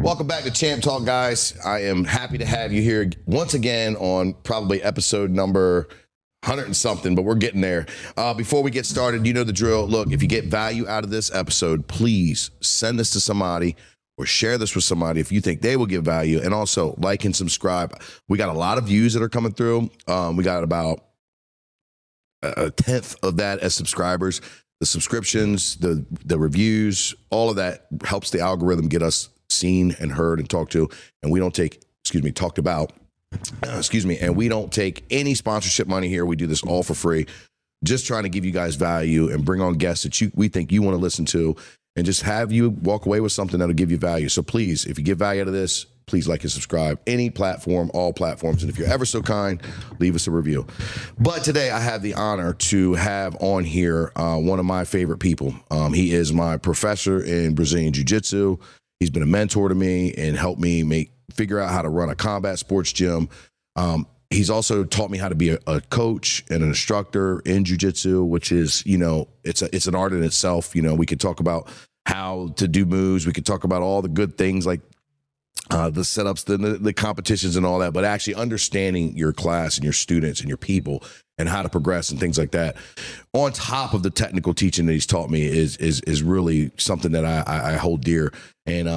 Welcome back to Champ Talk, guys. I am happy to have you here once again on probably episode number 100 and something, but we're getting there. Before we get started, you know the drill. Look, if you get value out of this episode, please send this to somebody or share this with somebody if you think they will get value. And also like and subscribe. We got a lot of views that are coming through. We got about a tenth of that as subscribers. The subscriptions, the reviews, all of that helps the algorithm get us seen and heard and talked to. And we don't take, talked about, and we don't take any sponsorship money here. We do this all for free. Just trying to give you guys value and bring on guests that we think you want to listen to and just have you walk away with something that'll give you value. So please, if you get value out of this, please like and subscribe. Any platform, all platforms. And if you're ever so kind, leave us a review. But today I have the honor to have on here one of my favorite people. He is my professor in Brazilian Jiu-Jitsu. He's been a mentor to me and helped me figure out how to run a combat sports gym. He's also taught me how to be a coach and an instructor in jiu-jitsu, which is, it's an art in itself. We could talk about how to do moves. We could talk about all the good things like the setups, the competitions and all that, but actually understanding your class and your students and your people and how to progress and things like that. On top of the technical teaching that he's taught me is really something that I hold dear. And,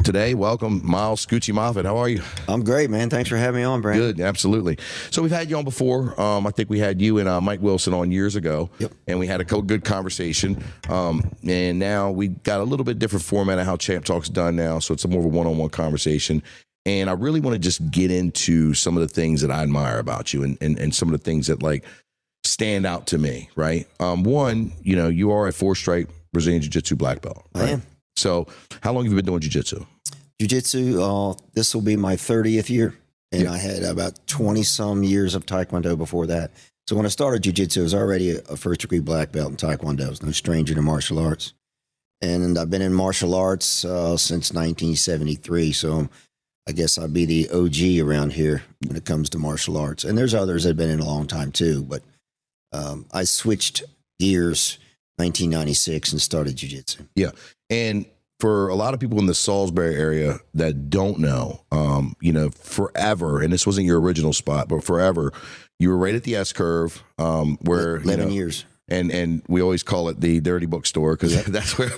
today, welcome, Miles Scoochie Moffit. How are you? I'm great, man. Thanks for having me on, Branden. Good, absolutely. So we've had you on before. I think we had you and Mike Wilson on years ago. Yep. And we had a good conversation. And now we got a little bit different format of how Champ Talk's done now. So it's more of a one-on-one conversation. And I really want to just get into some of the things that I admire about you and some of the things that stand out to me, right? One, you are a 4-stripe Brazilian Jiu-Jitsu black belt, right? I am. So how long have you been doing Jiu-Jitsu? Jiu-Jitsu, this will be my 30th year. And I had about 20-some years of Taekwondo before that. So when I started Jiu-Jitsu, I was already a first-degree black belt in Taekwondo. I was no stranger to martial arts. And I've been in martial arts since 1973. So I guess I'll be the OG around here when it comes to martial arts. And there's others that have been in a long time too. But I switched gears 1996 and started Jiu-Jitsu. Yeah. And for a lot of people in the Salisbury area that don't know, forever, and this wasn't your original spot, but forever, you were right at the S-curve where 11 years. And we always call it the dirty bookstore because that's where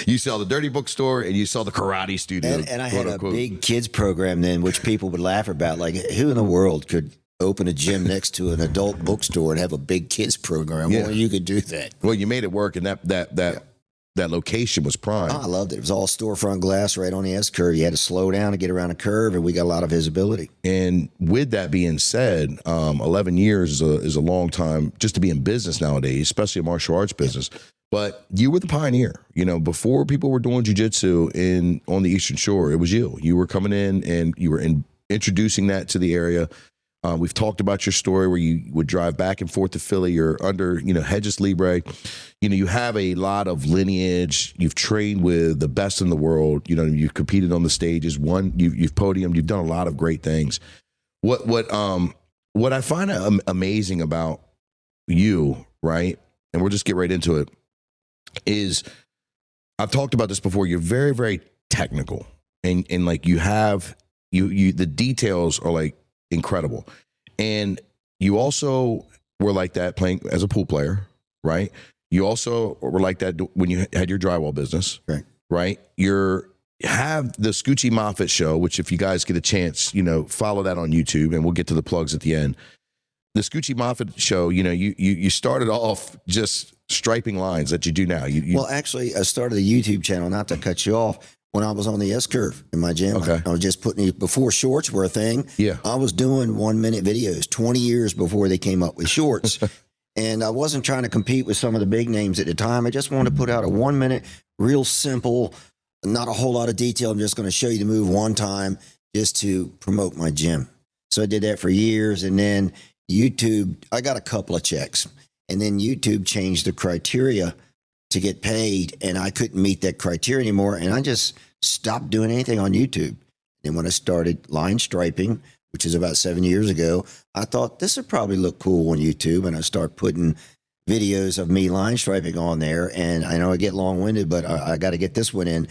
you saw the dirty bookstore and you saw the karate studio. And I had a big kids program then, which people would laugh about. Like, who in the world could open a gym next to an adult bookstore and have a big kids program? Yeah. Well, you could do that. Well, you made it work, and that location was prime. I loved it. It was all storefront glass right on the S-curve. You had to slow down to get around a curve, and we got a lot of visibility. And with that being said, 11 years is a long time just to be in business nowadays, especially a martial arts business. Yeah. But you were the pioneer. Before people were doing jiu-jitsu on the Eastern Shore, it was you. You were coming in and you were introducing that to the area. We've talked about your story where you would drive back and forth to Philly. You're under, Hedges Libre. You have a lot of lineage. You've trained with the best in the world. You've competed on the stages. You've podiumed. You've done a lot of great things. What I find amazing about you, right? And we'll just get right into it. Is I've talked about this before. You're very, very technical, and you have the details are incredible. And you also were like that playing as a pool player, right? You also were like that when you had your drywall business, right? You have the Scoochie Moffit show, which if you guys get a chance, follow that on YouTube, and we'll get to the plugs at the end. The Scoochie Moffit show, you started off just striping lines that you do now. Well, actually, I started a YouTube channel, not to cut you off, when I was on the S-curve in my gym. Okay. I was just before shorts were a thing. Yeah. I was doing 1-minute videos 20 years before they came up with shorts. And I wasn't trying to compete with some of the big names at the time. I just wanted to put out a 1-minute, real simple, not a whole lot of detail. I'm just going to show you the move one time just to promote my gym. So I did that for years. And then YouTube, I got a couple of checks. And then YouTube changed the criteria to get paid, and I couldn't meet that criteria anymore, and I just stopped doing anything on YouTube. And when I started line striping, which is about 7 years ago, I thought this would probably look cool on YouTube, and I start putting videos of me line striping on there. And I know I get long-winded, but I got to get this one in.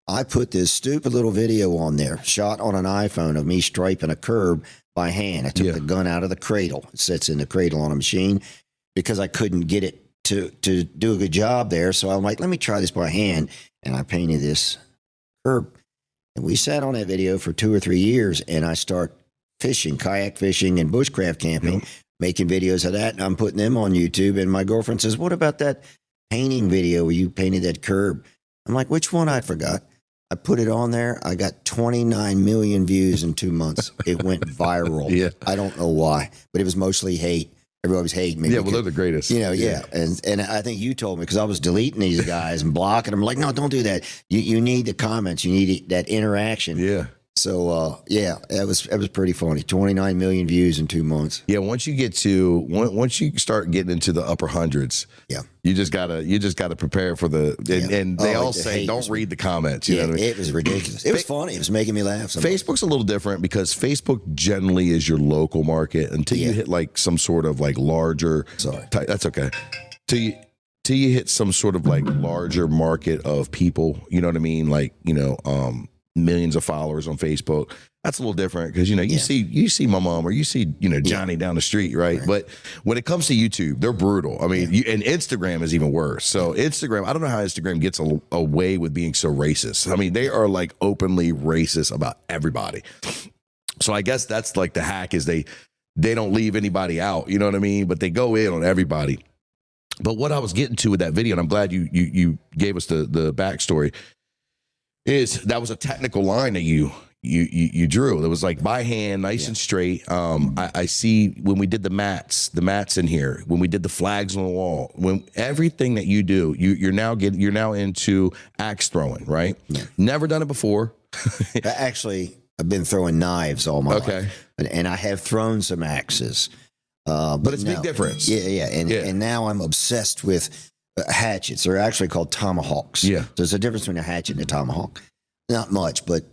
I put this stupid little video on there, shot on an iPhone, of me striping a curb by hand. I took the gun out of the cradle. It sits in the cradle on a machine because I couldn't get it to do a good job there. So I'm like, let me try this by hand. And I painted this curb. And we sat on that video for 2 or 3 years, and I start fishing, kayak fishing and bushcraft camping, making videos of that. And I'm putting them on YouTube. And my girlfriend says, what about that painting video where you painted that curb? I'm like, which one? I forgot. I put it on there. I got 29 million views in 2 months. It went viral. I don't know why, but it was mostly hate. Everybody was hating me. Yeah, well, they're the greatest. You know, And I think you told me, because I was deleting these guys and blocking them. Like, no, don't do that. You need the comments. You need that interaction. Yeah. So, it was pretty funny. 29 million views in 2 months. Yeah, once you start getting into the upper hundreds, you just gotta prepare for and they all say don't read the comments. You know what I mean? It was ridiculous. It was funny. It was making me laugh. Facebook's a little different because Facebook generally is your local market until you hit like some sort of like larger. That's okay. Till you hit some sort of like larger market of people. You know what I mean? Like millions of followers on Facebook. That's a little different because you see my mom or you see Johnny down the street, right? But when it comes to YouTube, they're brutal. I mean, and Instagram is even worse. So Instagram, I don't know how Instagram gets away with being so racist. I mean, they are like openly racist about everybody. So I guess that's like the hack is they don't leave anybody out. You know what I mean? But they go in on everybody. But what I was getting to with that video, and I'm glad you gave us the backstory, is that was a technical line that you drew. It was like by hand, nice and straight. I see when we did the mats in here, when we did the flags on the wall, when everything that you do, you're now into axe throwing, right? Yeah. Never done it before. Actually, I've been throwing knives all my life, and I have thrown some axes. But it's a big difference. And now I'm obsessed with hatchets. They're actually called tomahawks. Yeah. So there's a difference between a hatchet and a tomahawk. Not much, but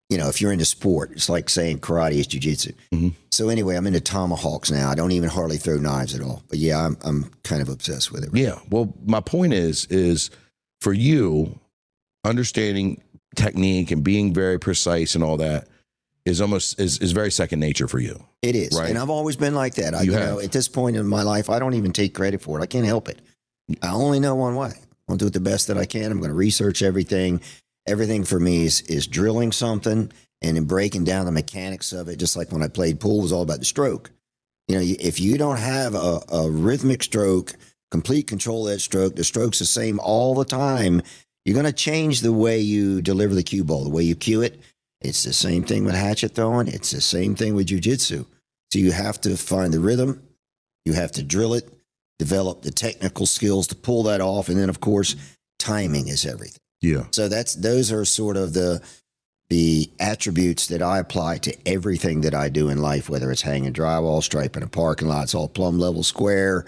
if you're into sport, it's like saying karate is jiu-jitsu. Mm-hmm. So anyway, I'm into tomahawks now. I don't even hardly throw knives at all. But yeah, I'm kind of obsessed with it. Right? Yeah. Well, my point is for you, understanding technique and being very precise and all that is very second nature for you. It is. Right? And I've always been like that. At this point in my life, I don't even take credit for it. I can't help it. I only know one way. I'll do it the best that I can. I'm going to research everything. Everything for me is drilling something and then breaking down the mechanics of it. Just like when I played pool, it was all about the stroke. If you don't have a rhythmic stroke, complete control of that stroke, the stroke's the same all the time, you're going to change the way you deliver the cue ball, the way you cue it. It's the same thing with hatchet throwing. It's the same thing with jiu-jitsu. So you have to find the rhythm. You have to drill it, develop the technical skills to pull that off. And then, of course, timing is everything. Yeah. So those are sort of the attributes that I apply to everything that I do in life, whether it's hanging drywall, striping a parking lot, it's all plumb level square.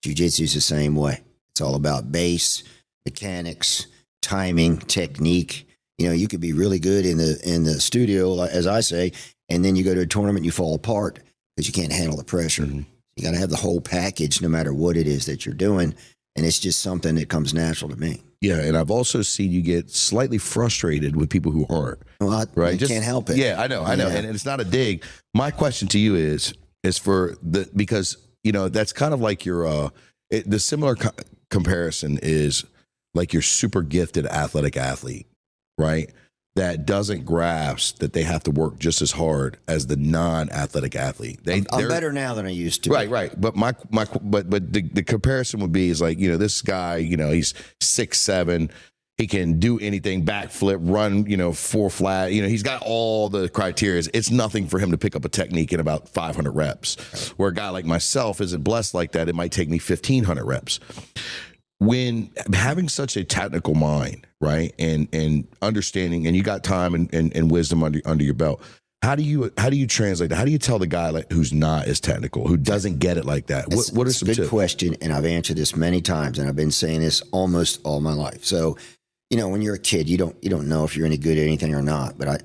Jiu-jitsu is the same way. It's all about base, mechanics, timing, technique. You could be really good in the studio, as I say, and then you go to a tournament and you fall apart because you can't handle the pressure. Mm-hmm. You got to have the whole package no matter what it is that you're doing. And it's just something that comes natural to me. Yeah, and I've also seen you get slightly frustrated with people who aren't. Well, I can't help it. Yeah, I know. And it's not a dig. My question to you is because that's kind of like your the similar comparison is like your super gifted athletic athlete, right? That doesn't grasp that they have to work just as hard as the non-athletic athlete. I'm better now than I used to. Right. But the comparison would be is like, this guy, he's 6'7", he can do anything, backflip, run, 4 flat. He's got all the criteria. It's nothing for him to pick up a technique in about 500 reps. Where a guy like myself isn't blessed like that, it might take me 1,500 reps. When having such a technical mind, right, and understanding, and you got time and wisdom under your belt, how do you translate that? How do you tell the guy who's not as technical, who doesn't get it like that? What are some tips? Good question, and I've answered this many times, and I've been saying this almost all my life. So, when you're a kid, you don't know if you're any good at anything or not. But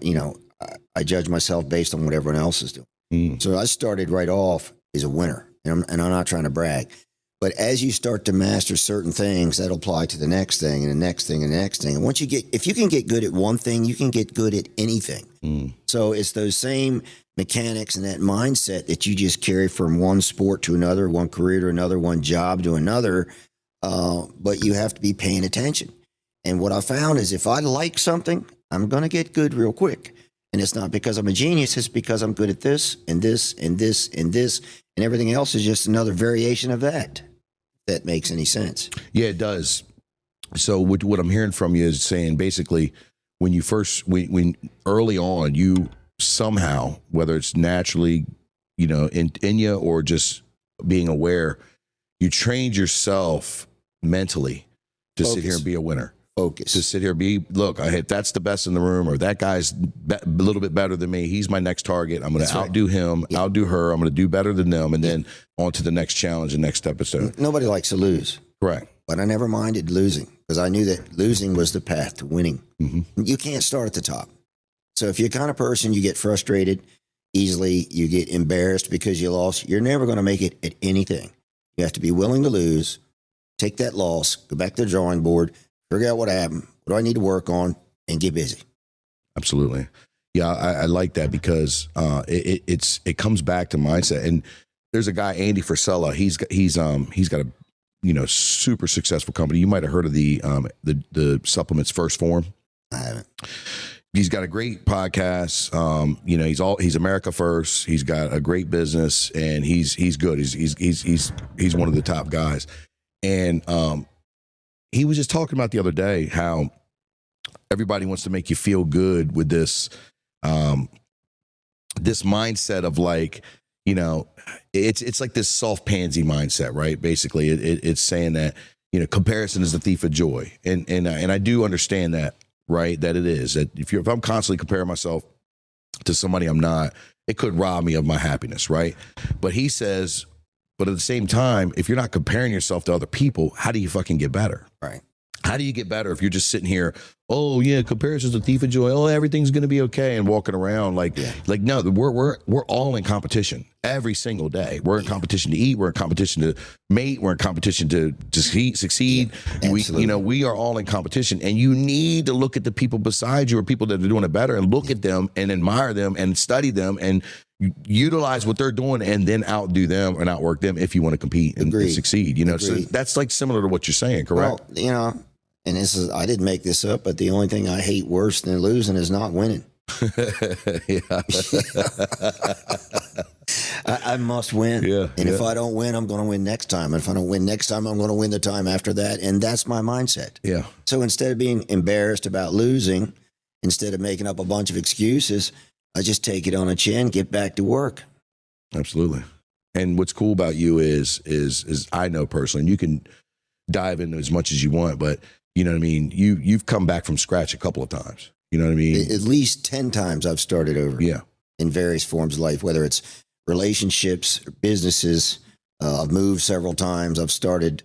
I judge myself based on what everyone else is doing. So I started right off as a winner, and I'm not trying to brag. But as you start to master certain things, that'll apply to the next thing and the next thing and the next thing. And once if you can get good at one thing, you can get good at anything. So it's those same mechanics and that mindset that you just carry from one sport to another, one career to another, one job to another. But you have to be paying attention. And what I found is if I like something, I'm going to get good real quick. And it's not because I'm a genius. It's because I'm good at this and this and this and this. And everything else is just another variation of that. If that makes any sense. Yeah, it does. So what I'm hearing from you is saying basically when you first, when early on, you somehow, whether it's naturally, in you or just being aware, you trained yourself mentally to sit here and be a winner. Focus. To sit here, if that's the best in the room, or that guy's a little bit better than me, he's my next target. I'm going to outdo him, outdo her. I'm going to do better than them, and then on to the next challenge, the next episode. Nobody likes to lose. Correct. But I never minded losing because I knew that losing was the path to winning. You can't start at the top. So if you're the kind of person, you get frustrated easily, you get embarrassed because you lost, you're never going to make it at anything. You have to be willing to lose, take that loss, go back to the drawing board, figure out what happened, what do I need to work on, and get busy. Absolutely. Yeah, I like that because it comes back to mindset. And there's a guy, Andy Frisella. He's got a super successful company. You might have heard of the supplements First Form. I haven't. He's got a great podcast. He's America First. He's got a great business, and he's good. He's one of the top guys. And he was just talking about the other day how everybody wants to make you feel good with this this mindset of like, it's like this soft pansy mindset, right? Basically, it's saying that comparison is the thief of joy, and I do understand that, right? That it is that if I'm constantly comparing myself to somebody I'm not, it could rob me of my happiness, right? But he says, but at the same time, if you're not comparing yourself to other people, how do you fucking get better? Right. How do you get better if you're just sitting here, oh yeah, comparison's a thief of joy, oh everything's gonna be okay, and walking around like no, we're all in competition every single day. We're in competition to eat, we're in competition to mate, we're in competition to succeed. We are all in competition, and you need to look at the people beside you or people that are doing it better and look at them and admire them and study them and utilize what they're doing and then outdo them and outwork them if you want to compete and succeed. So that's like similar to what you're saying, correct? Well, and I didn't make this up, but the only thing I hate worse than losing is not winning. I must win. And if I don't win, I'm going to win next time. And if I don't win next time, I'm going to win the time after that. And that's my mindset. Yeah. So instead of being embarrassed about losing, instead of making up a bunch of excuses, I just take it on a chin, get back to work. Absolutely. And what's cool about you is I know personally, and you can dive into as much as you want, but you know what I mean? You've come back from scratch a couple of times. You know what I mean? At least 10 times I've started over. Yeah. In various forms of life, whether it's relationships, businesses. I've moved several times. I've started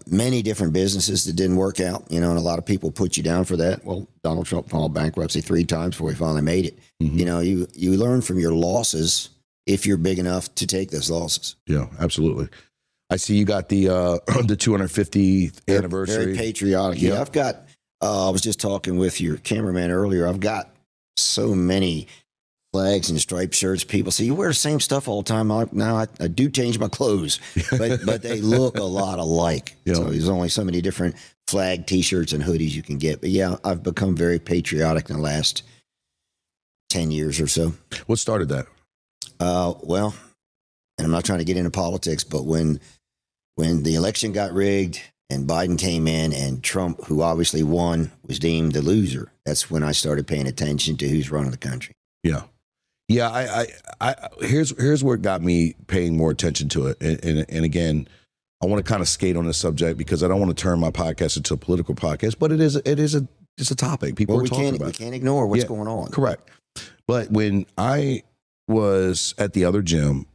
many different businesses that didn't work out, and a lot of people put you down for that. Well, Donald Trump filed bankruptcy 3 times before he finally made it. You learn from your losses if you're big enough to take those losses. Yeah, absolutely. I see you got the 250th anniversary. Very patriotic. Yeah, I've got, I was just talking with your cameraman earlier. I've got so many flags and striped shirts. People say, you wear the same stuff all the time. Now I do change my clothes, but they look a lot alike. So there's only so many different flag T-shirts and hoodies you can get. But yeah, I've become very patriotic in the last 10 years or so. What started that? Well, and I'm not trying to get into politics, but when the election got rigged and Biden came in and Trump, who obviously won, was deemed the loser, that's when I started paying attention to who's running the country. Yeah. Yeah, I here's where it got me paying more attention to it. And again, I want to kind of skate on this subject because I don't want to turn my podcast into a political podcast, but it's a topic. People are talking about. We can't ignore what's going on. Correct. But when I was at the other gym,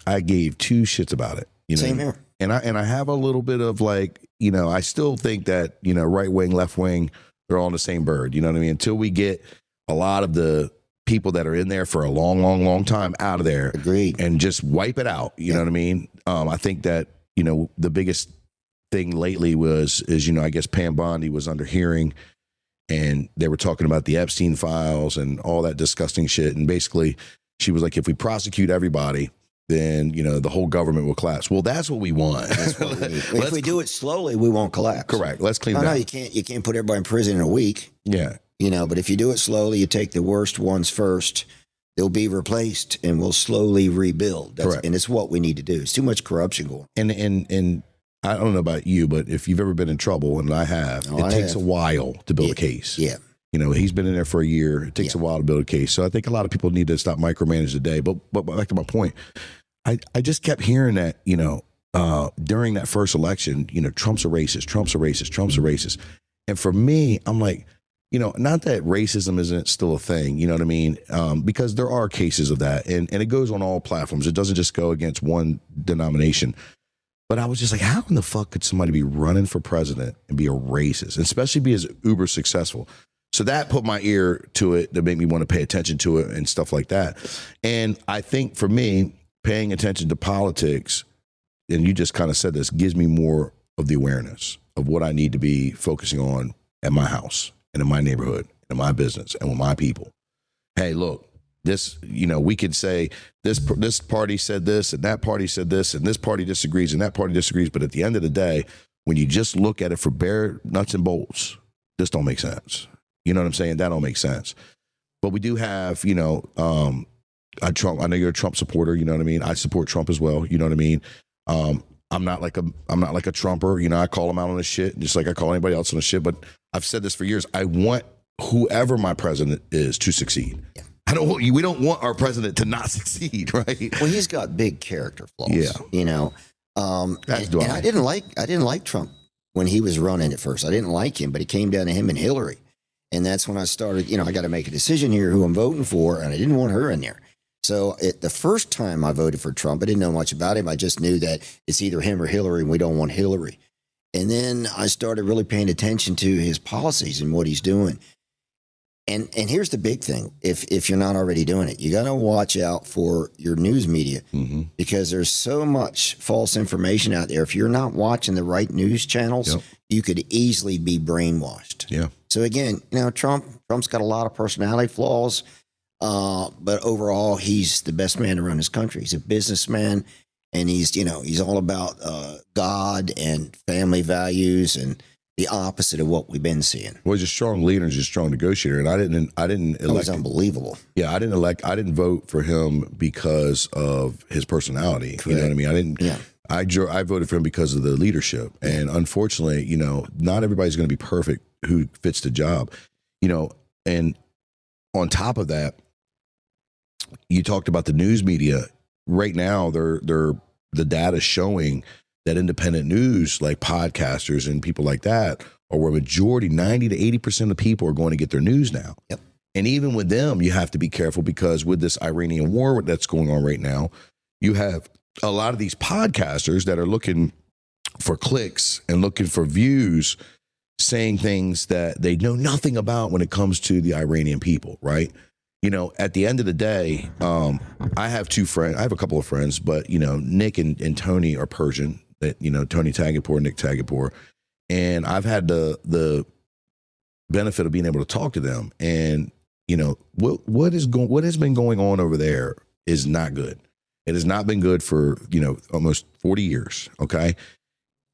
I gave 2 shits about it. Same here. And I have a little bit of like, I still think that, right wing, left wing, they're all in the same bird. You know what I mean? Until we get a lot of the people that are in there for a long, long, long time out of there. Agreed. And just wipe it out. You know what I mean? I think that, the biggest thing lately is I guess Pam Bondi was under hearing, and they were talking about the Epstein files and all that disgusting shit. And basically, she was like, if we prosecute everybody, then the whole government will collapse. Well, that's what we want. That's what we need. If we do it slowly, we won't collapse. Correct. Let's clean it No, up. you can't put everybody in prison in a week. Yeah. But if you do it slowly, you take the worst ones first. They'll be replaced, and we'll slowly rebuild. Correct. And it's what we need to do. It's too much corruption going on. And I don't know about you, but if you've ever been in trouble, and I have, it takes a while to build a case. Yeah. He's been in there for a year. It takes a while to build a case. So I think a lot of people need to stop micromanaging the day. But back to my point, I just kept hearing that, during that first election, Trump's a racist, Trump's a racist, Trump's a racist. And for me, I'm like, not that racism isn't still a thing, you know what I mean? Because there are cases of that, and it goes on all platforms. It doesn't just go against one denomination. But I was just like, how in the fuck could somebody be running for president and be a racist, and especially be as uber successful? So that put my ear to it to make me want to pay attention to it and stuff like that. And I think for me, paying attention to politics, and you just kind of said this, gives me more of the awareness of what I need to be focusing on at my house and in my neighborhood and in my business and with my people. Hey, look, this, we could say this party said this and that party said this and this party disagrees and that party disagrees. But at the end of the day, when you just look at it for bare nuts and bolts, this don't make sense. You know what I'm saying? That don't make sense. But we do have, Trump. I know you're a Trump supporter. You know what I mean? I support Trump as well. You know what I mean? I'm not like a Trumper. I call him out on his shit just like I call anybody else on his shit. But I've said this for years. I want whoever my president is to succeed. Yeah. We don't want our president to not succeed, right? Well, he's got big character flaws. Yeah. And I didn't like Trump when he was running at first. I didn't like him, but it came down to him and Hillary. And that's when I started, I got to make a decision here who I'm voting for, and I didn't want her in there. So the first time I voted for Trump, I didn't know much about him. I just knew that it's either him or Hillary, and we don't want Hillary. And then I started really paying attention to his policies and what he's doing. And here's the big thing. If you're not already doing it, you got to watch out for your news media because there's so much false information out there. If you're not watching the right news channels, you could easily be brainwashed. Yeah. So again, Trump's got a lot of personality flaws, but overall, he's the best man to run his country. He's a businessman, and he's all about God and family values and the opposite of what we've been seeing. Well, he's a strong leader and he's a strong negotiator. And I didn't elect. It was unbelievable. Yeah, I didn't vote for him because of his personality. Correct. You know what I mean? I didn't. Yeah. I voted for him because of the leadership. And unfortunately, not everybody's going to be perfect who fits the job. And on top of that, you talked about the news media. Right now, the data showing that independent news, like podcasters and people like that, are where majority, 90 to 80% of people are going to get their news now. Yep. And even with them, you have to be careful because with this Iranian war that's going on right now, you have a lot of these podcasters that are looking for clicks and looking for views, saying things that they know nothing about when it comes to the Iranian people, right? At the end of the day, I have two friends. I have a couple of friends, but, Nick and Tony are Persian. That Tony Tagapour, Nick Tagapour, and I've had the benefit of being able to talk to them. And what has been going on over there is not good. It has not been good for almost 40 years. Okay,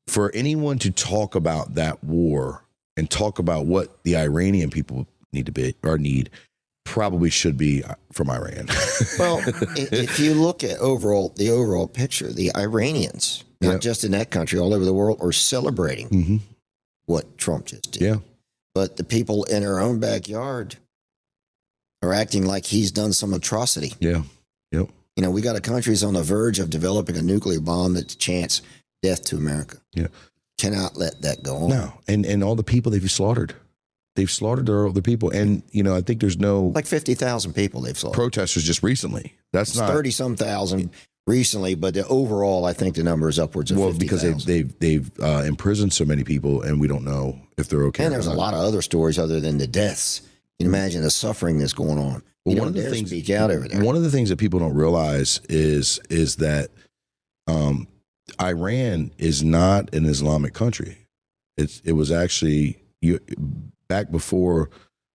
for anyone to talk about that war and talk about what the Iranian people need probably should be from Iran. Well, if you look at the overall picture, the Iranians, not just in that country, all over the world, are celebrating what Trump just did. Yeah. But the people in our own backyard are acting like he's done some atrocity. Yeah. Yep. We got a country that's on the verge of developing a nuclear bomb that's chance death to America. Yeah. Cannot let that go on. No. And all the people they've slaughtered. They've slaughtered their other people. And, I think there's no... Like 50,000 people they've slaughtered. Protesters just recently. That's not... 30-some thousand recently, but the overall, I think the number is upwards of 50,000. Because they've imprisoned so many people, and we don't know if they're okay. And there's a lot of other stories other than the deaths. You can imagine the suffering that's going on. Well, one of the things speak out over there. One of the things that people don't realize is that Iran is not an Islamic country. It was actually back before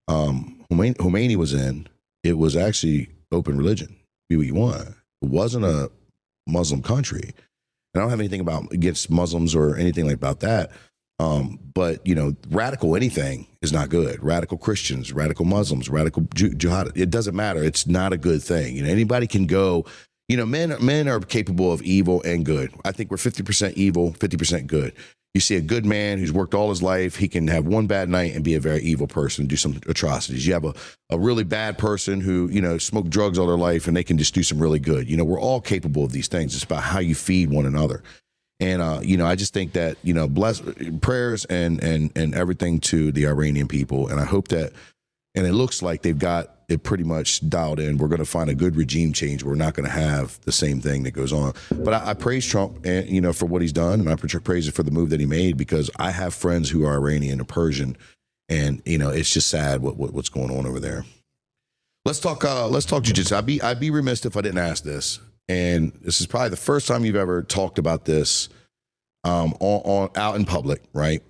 Khomeini was in. It was actually open religion. Be what you want. It wasn't a Muslim country. I don't have anything against Muslims or anything like about that. But radical anything is not good. Radical Christians, radical Muslims, radical jihad. It doesn't matter. It's not a good thing. Anybody can go. Men are capable of evil and good. I think we're 50% evil, 50% good. You see a good man who's worked all his life, he can have one bad night and be a very evil person, do some atrocities. You have a really bad person who, smoked drugs all their life and they can just do some really good. We're all capable of these things. It's about how you feed one another. And, I just think that, bless prayers and everything to the Iranian people. And I hope that, and it looks like they've got it pretty much dialed in. We're going to find a good regime change. We're not going to have the same thing that goes on. But I praise Trump, and for what he's done, and I praise him for the move that he made, because I have friends who are Iranian or Persian, and it's just sad what's going on over there. Let's talk jiu-jitsu. I'd be remiss if I didn't ask this, and this is probably the first time you've ever talked about this on out in public, right?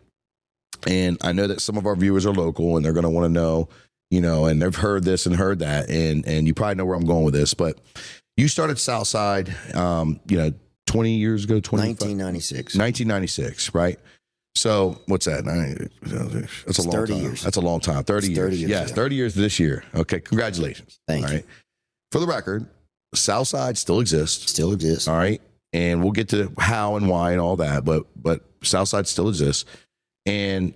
And I know that some of our viewers are local, and they're going to want to know. And they've heard this and heard that, and you probably know where I'm going with this, but you started Southside, 20 years ago, 1996, right? So what's that? That's a long 30 time. years. That's a long time. 30 years. Yes, 30 years this year. Okay, congratulations. Thank you. Right. For the record, Southside still exists. Still exists. All right, and we'll get to how and why and all that, but Southside still exists, and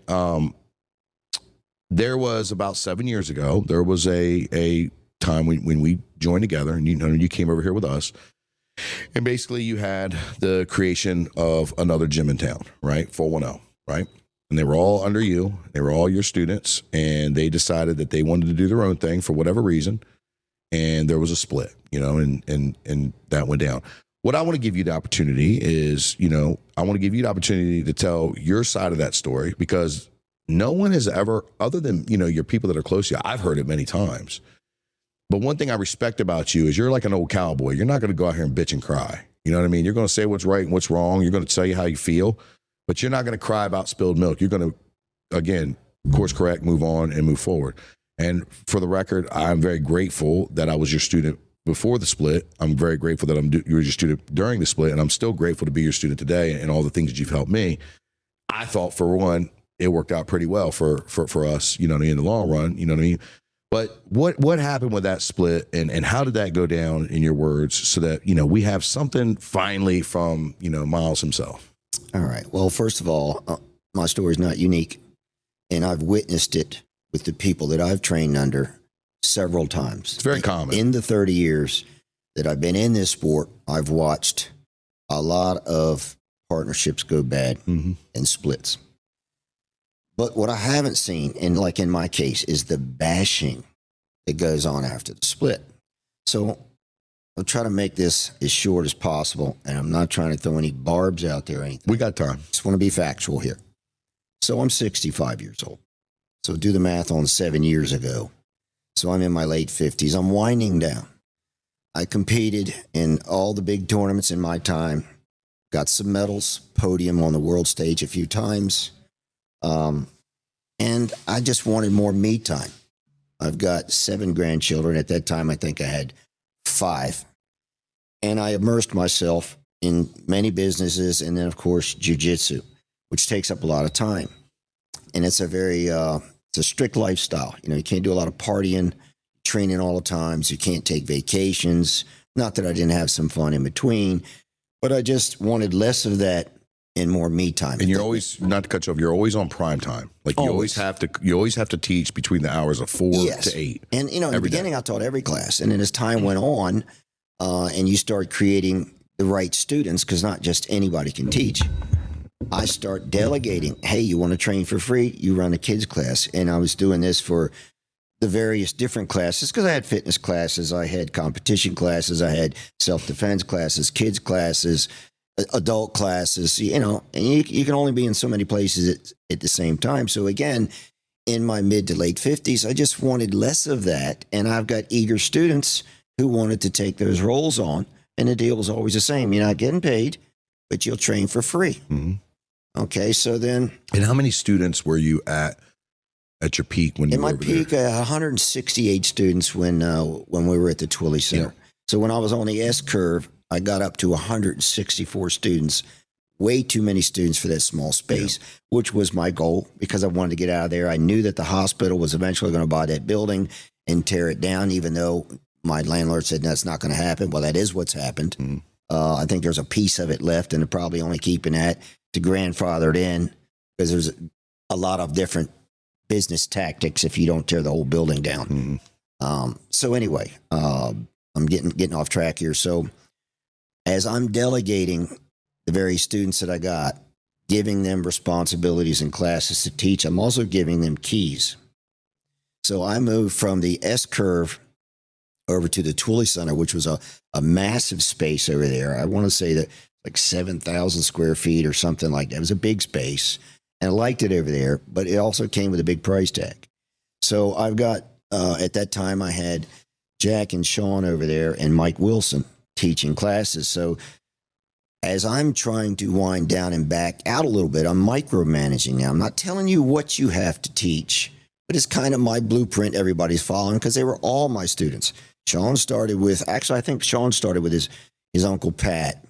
there was about 7 years ago, there was a time when we joined together, and you came over here with us, and basically you had the creation of another gym in town, right? 410, right? And they were all under you. They were all your students, and they decided that they wanted to do their own thing for whatever reason, and there was a split, and that went down. What I want to give you the opportunity is, I want to give you the opportunity to tell your side of that story, because no one has ever, other than, your people that are close to you, I've heard it many times. But one thing I respect about you is you're like an old cowboy. You're not going to go out here and bitch and cry. You know what I mean? You're going to say what's right and what's wrong. You're going to tell you how you feel, but you're not going to cry about spilled milk. You're going to, again, course correct, move on and move forward. And for the record, I'm very grateful that I was your student before the split. I'm very grateful that you were your student during the split. And I'm still grateful to be your student today and all the things that you've helped me. I thought, for one, it worked out pretty well for us, in the long run, you know what I mean? But what happened with that split, and how did that go down, in your words, so that, we have something finally from, Miles himself? All right. Well, first of all, my story is not unique, and I've witnessed it with the people that I've trained under several times. It's very common. In the 30 years that I've been in this sport, I've watched a lot of partnerships go bad and splits. But what I haven't seen, and like in my case, is the bashing that goes on after the split. So I'll try to make this as short as possible, and I'm not trying to throw any barbs out there or anything. We got time. Just want to be factual here. So I'm 65 years old. So do the math on 7 years ago. So I'm in my late 50s. I'm winding down. I competed in all the big tournaments in my time, got some medals, podium on the world stage a few times. And I just wanted more me time. I've got 7 grandchildren. At that time, I think I had 5. And I immersed myself in many businesses, and then, of course, jiu-jitsu, which takes up a lot of time. And it's a very, it's a strict lifestyle. You can't do a lot of partying, training all the time. So you can't take vacations. Not that I didn't have some fun in between, but I just wanted less of that and more me time. And you're always, not to cut you off, you're always on prime time. Like you always have to teach between the hours of 4 to 8. And in the beginning, I taught every class. And then as time went on, and you start creating the right students, because not just anybody can teach, I start delegating. Hey, you want to train for free? You run a kids class. And I was doing this for the various different classes, because I had fitness classes, I had competition classes, I had self-defense classes, kids classes, adult classes, and you can only be in so many places at the same time. So again, in my mid to late 50s, I just wanted less of that. And I've got eager students who wanted to take those roles on. And the deal was always the same. You're not getting paid. but you'll train for free. Okay, so then. And how many students were you at your peak when you were over there? In my peak, 168 students when we were at the Twilley Center. Yeah. So when I was on the S curve, I got up to 164 students. Way too many students for that small space, which was my goal because I wanted to get out of there. I knew that the hospital was eventually going to buy that building and tear it down, even though my landlord said that's not going to happen. Well, that is what's happened. I think there's a piece of it left, and they're probably only keeping that to grandfather it in because there's a lot of different business tactics if you don't tear the whole building down. So anyway, I'm getting off track here. So as I'm delegating the very students that I got, giving them responsibilities and classes to teach, I'm also giving them keys. So I moved from the S curve over to the Twilley Center, which was a massive space over there. I want to say that like 7,000 square feet or something like that. It was a big space, and I liked it over there, but it also came with a big price tag. So I've got, at that time, I had Jack and Sean over there and Mike Wilson teaching classes. So as I'm trying to wind down and back out a little bit, I'm micromanaging now. I'm not telling you what you have to teach, but it's kind of my blueprint everybody's following because they were all my students. Sean started with, actually, I think Sean started with his Uncle Pat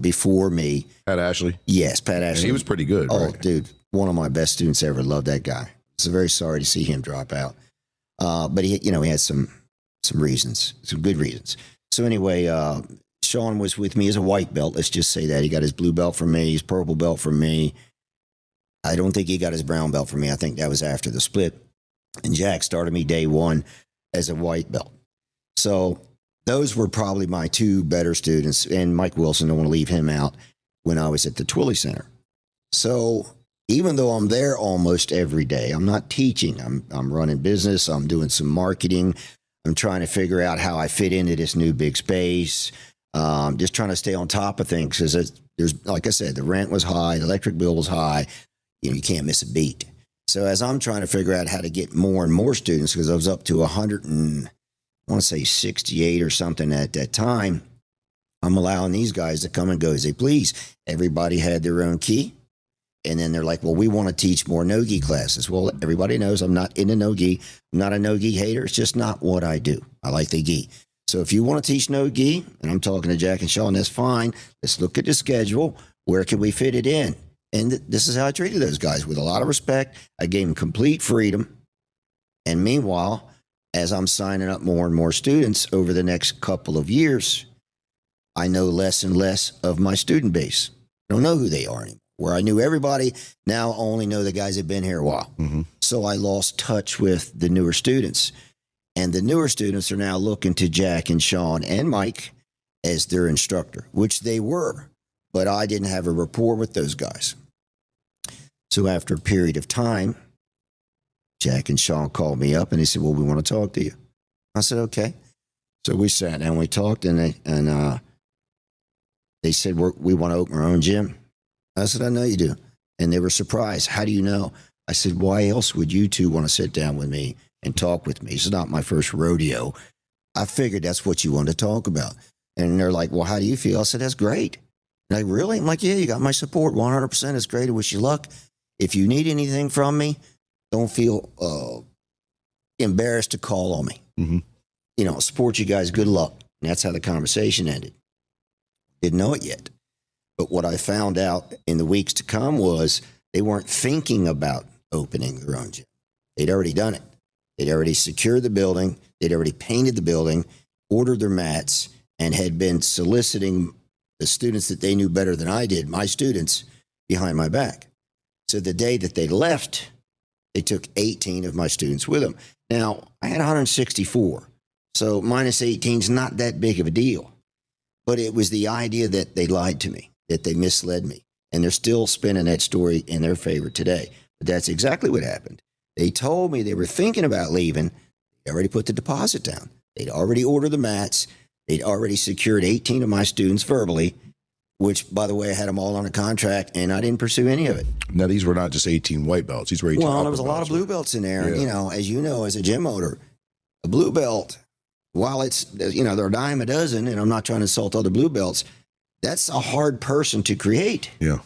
before me. Pat Ashley? Yes, Pat Ashley. And he was pretty good. Oh, right? dude, one of my best students ever. Loved that guy. So very sorry to see him drop out. But he had some reasons, some good reasons. So anyway, Sean was with me as a white belt. Let's just say that. He got his blue belt from me, his purple belt from me. I don't think he got his brown belt from me. I think that was after the split. And Jack started me day one as a white belt. So those were probably my two better students. And Mike Wilson, don't want to leave him out, when I was at the Twilley Center. So even though I'm there almost every day, I'm not teaching. I'm running business. I'm doing some marketing. I'm trying to figure out how I fit into this new big space. Just trying to stay on top of things because there's, like I said, the rent was high, the electric bill was high. You can't miss a beat. So as I'm trying to figure out how to get more and more students, because I was up to 168 or something at that time, I'm allowing these guys to come and go as they please. Everybody had their own key. And then they're like, well, we want to teach more no-gi classes. Well, everybody knows I'm not into no-gi. I'm not a no-gi hater. It's just not what I do. I like the gi. So if you want to teach no-gi, and I'm talking to Jack and Sean, that's fine. Let's look at the schedule. Where can we fit it in? And this is how I treated those guys, with a lot of respect. I gave them complete freedom. And meanwhile, as I'm signing up more and more students over the next couple of years, I know less and less of my student base. I don't know who they are anymore. Where I knew everybody, now I only know the guys that have been here a while. So I lost touch with the newer students. And the newer students are now looking to Jack and Sean and Mike as their instructor, which they were. But I didn't have a rapport with those guys. So after a period of time, Jack and Sean called me up and they said, well, we want to talk to you. I said, okay. So we sat down and we talked, and they said, we want to open our own gym. I said, I know you do. And they were surprised. How do you know? I said, why else would you two want to sit down with me and talk with me? This is not my first rodeo. I figured that's what you wanted to talk about. And they're like, well, how do you feel? I said, that's great. And I really? I'm like, yeah, you got my support. 100%. It's great. I wish you luck. If you need anything from me, don't feel embarrassed to call on me. Support you guys. Good luck. And that's how the conversation ended. Didn't know it yet. But what I found out in the weeks to come was they weren't thinking about opening their own gym. They'd already done it. They'd already secured the building. They'd already painted the building, ordered their mats, and had been soliciting the students that they knew better than I did, my students, behind my back. So the day that they left, they took 18 of my students with them. Now, I had 164, so minus 18 is not that big of a deal. But it was the idea that they lied to me, that they misled me. And they're still spinning that story in their favor today. But that's exactly what happened. They told me they were thinking about leaving. They already put the deposit down. They'd already ordered the mats. They'd already secured 18 of my students verbally, which, by the way, I had them all on a contract, and I didn't pursue any of it. Now, these were not just 18 white belts. These were 18 Well, there was a lot of blue belts in there. Yeah. And, as you know, as a gym owner, a blue belt, while it's, they're a dime a dozen, and I'm not trying to insult other blue belts, that's a hard person to create. Yeah.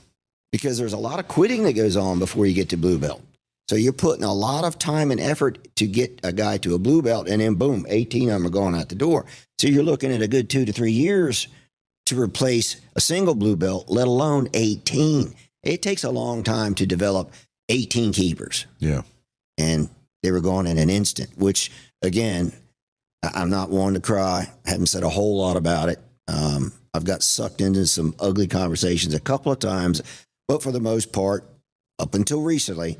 Because there's a lot of quitting that goes on before you get to blue belt. So you're putting a lot of time and effort to get a guy to a blue belt, and then boom, 18 of them are going out the door. So you're looking at a good 2 to 3 years to replace a single blue belt, let alone 18. It takes a long time to develop 18 keepers. Yeah. And they were gone in an instant, which, again, I'm not one to cry. I haven't said a whole lot about it. I've got sucked into some ugly conversations a couple of times, but for the most part, up until recently,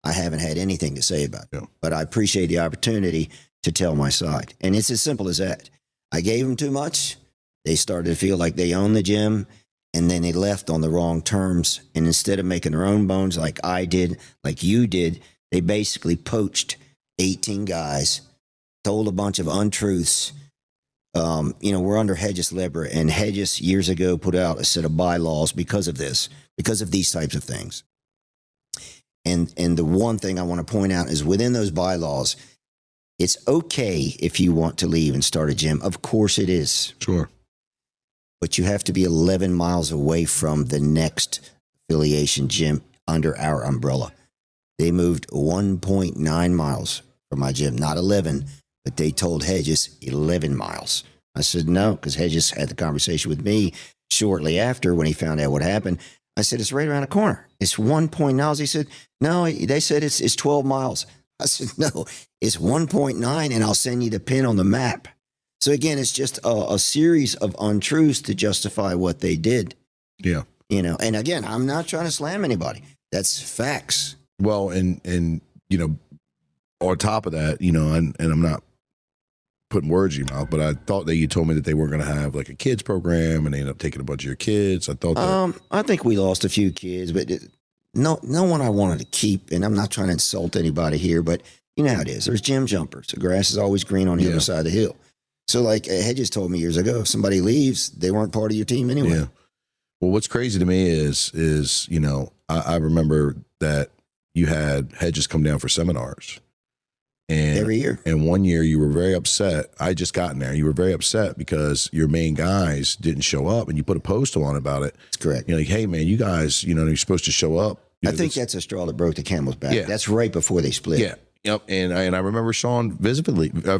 I haven't had anything to say about it. Yeah. But I appreciate the opportunity to tell my side. And it's as simple as that. I gave them too much. They started to feel like they own the gym, and then they left on the wrong terms. And instead of making their own bones like I did, like you did, they basically poached 18 guys, told a bunch of untruths. We're under Hedges Libra, and Hedges years ago put out a set of bylaws because of this, because of these types of things. And the one thing I want to point out is within those bylaws, it's okay if you want to leave and start a gym. Of course it is. Sure. But you have to be 11 miles away from the next affiliation gym under our umbrella. They moved 1.9 miles from my gym, not 11, but they told Hedges 11 miles. I said no, because Hedges had the conversation with me shortly after when he found out what happened. I said, it's right around the corner. It's 1.9 miles. He said, no, they said it's 12 miles. I said, no, it's 1.9, and I'll send you the pin on the map. So again, it's just a series of untruths to justify what they did. Yeah. And again, I'm not trying to slam anybody. That's facts. Well, and on top of that, and I'm not putting words in your mouth, but I thought that you told me that they were going to have like a kids program, and they ended up taking a bunch of your kids. I thought that. I think we lost a few kids, but no one I wanted to keep. And I'm not trying to insult anybody here, but you know how it is. There's gym jumpers. The grass is always green on the other side of the hill. So like Hedges told me years ago, if somebody leaves, they weren't part of your team anyway. Yeah. Well, what's crazy to me is I remember that you had Hedges come down for seminars. And every year. And one year you were very upset. I just gotten there. You were very upset because your main guys didn't show up, and you put a post on about it. That's correct. You're like, hey, man, you guys, you're supposed to show up. I think that's a straw that broke the camel's back. Yeah. That's right before they split. Yeah. Yep. And I remember Sean visibly. I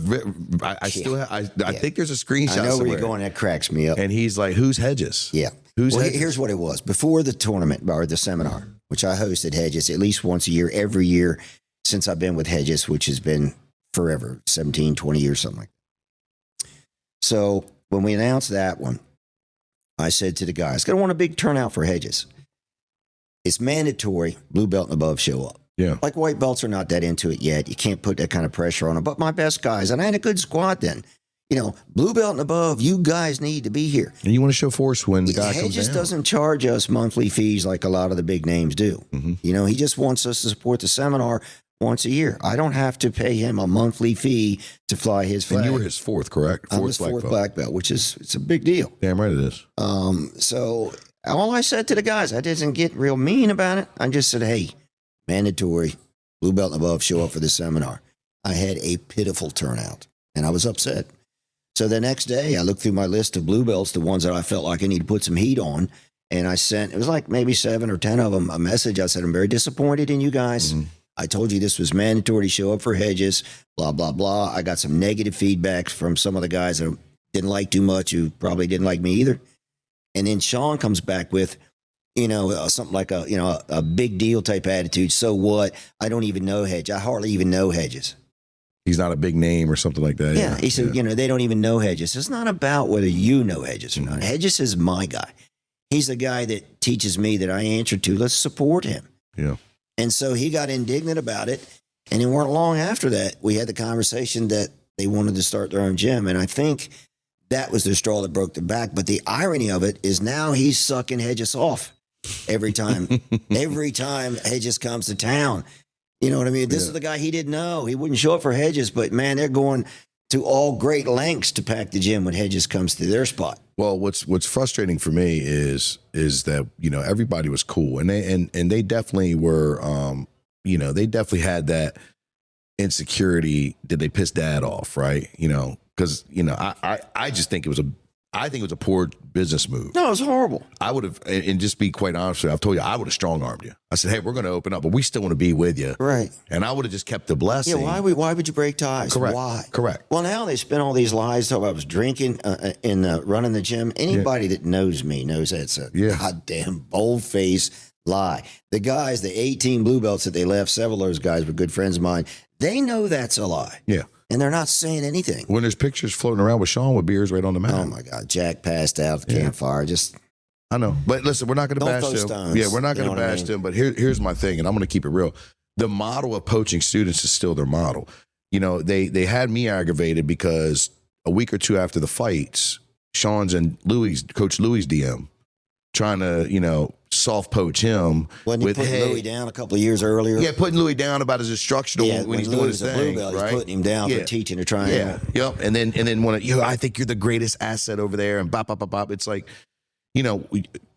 think there's a screenshot. I know somewhere. where you're going. That cracks me up. And he's like, who's Hedges? Yeah. Hedges? Here's what it was. Before the tournament or the seminar, which I hosted Hedges at least once a year, every year since I've been with Hedges, which has been forever, 17, 20 years, something like that. So when we announced that one, I said to the guys, going to want a big turnout for Hedges. It's mandatory, blue belt and above show up. Yeah. Like white belts are not that into it yet. You can't put that kind of pressure on them. But my best guys, and I had a good squad then. Blue belt and above, you guys need to be here. And you want to show force when the guy comes Hedges down. doesn't charge us monthly fees like a lot of the big names do. Mm-hmm. He just wants us to support the seminar once a year. I don't have to pay him a monthly fee to fly his flag. And you were his fourth, correct? I'm his fourth black belt, which is it's a big deal. Damn right it is. So all I said to the guys, I didn't get real mean about it. I just said, hey, mandatory, blue belt and above, show up for this seminar. I had a pitiful turnout, and I was upset. So the next day, I looked through my list of blue belts, the ones that I felt like I need to put some heat on, and I sent, it was like maybe 7 or 10 of them, a message. I said, I'm very disappointed in you guys. Mm-hmm. I told you this was mandatory to show up for Hedges, blah, blah, blah. I got some negative feedback from some of the guys that I didn't like too much, who probably didn't like me either. And then Sean comes back with, something like a big deal type attitude. So what? I don't even know Hedges. I hardly even know Hedges. He's not a big name or something like that. Yeah. He said, they don't even know Hedges. It's not about whether you know Hedges or not. Hedges is my guy. He's the guy that teaches me that I answer to. Let's support him. Yeah. And so he got indignant about it. And it weren't long after that, we had the conversation that they wanted to start their own gym. And I think that was the straw that broke the back. But the irony of it is now he's sucking Hedges off every time. Every time Hedges comes to town. You know what I mean? This is the guy he didn't know. He wouldn't show up for Hedges, but man, they're going to all great lengths to pack the gym when Hedges comes to their spot. Well, what's frustrating for me is that everybody was cool, and they definitely were, they definitely had that insecurity. Did they piss Dad off? Right? Because I just think it was I think it was a poor business move. No, it was horrible. I would have, and just be quite honest with you, I've told you, I would have strong armed you. I said, hey, we're going to open up, but we still want to be with you. Right. And I would have just kept the blessing. Yeah, why would you break ties? Correct. Why? Correct. Well, now they spin all these lies. Talk about I was drinking and running the gym. Anybody that knows me knows that's a goddamn bold-faced lie. The guys, the 18 blue belts that they left, several of those guys were good friends of mine. They know that's a lie. Yeah. And they're not saying anything. When there's pictures floating around with Sean with beers right on the mat. Oh, my God. Jack passed out at the campfire. Just... I know. But listen, we're not going to bash them. Stones, Yeah, we're not going to bash them. But here's my thing, and I'm going to keep it real. The model of poaching students is still their model. You know, they had me aggravated because a week or two after the fights, Sean's and Coach Louis' DM trying to, you know, soft poach him. Wasn't he putting Louis down a couple of years earlier? Yeah, putting Louis down about his instructional when he's doing his thing. Belt, right? He's putting him down for teaching a triangle. Yeah, yep. And then when I think you're the greatest asset over there, and bop, bop, bop, bop. It's like, you know,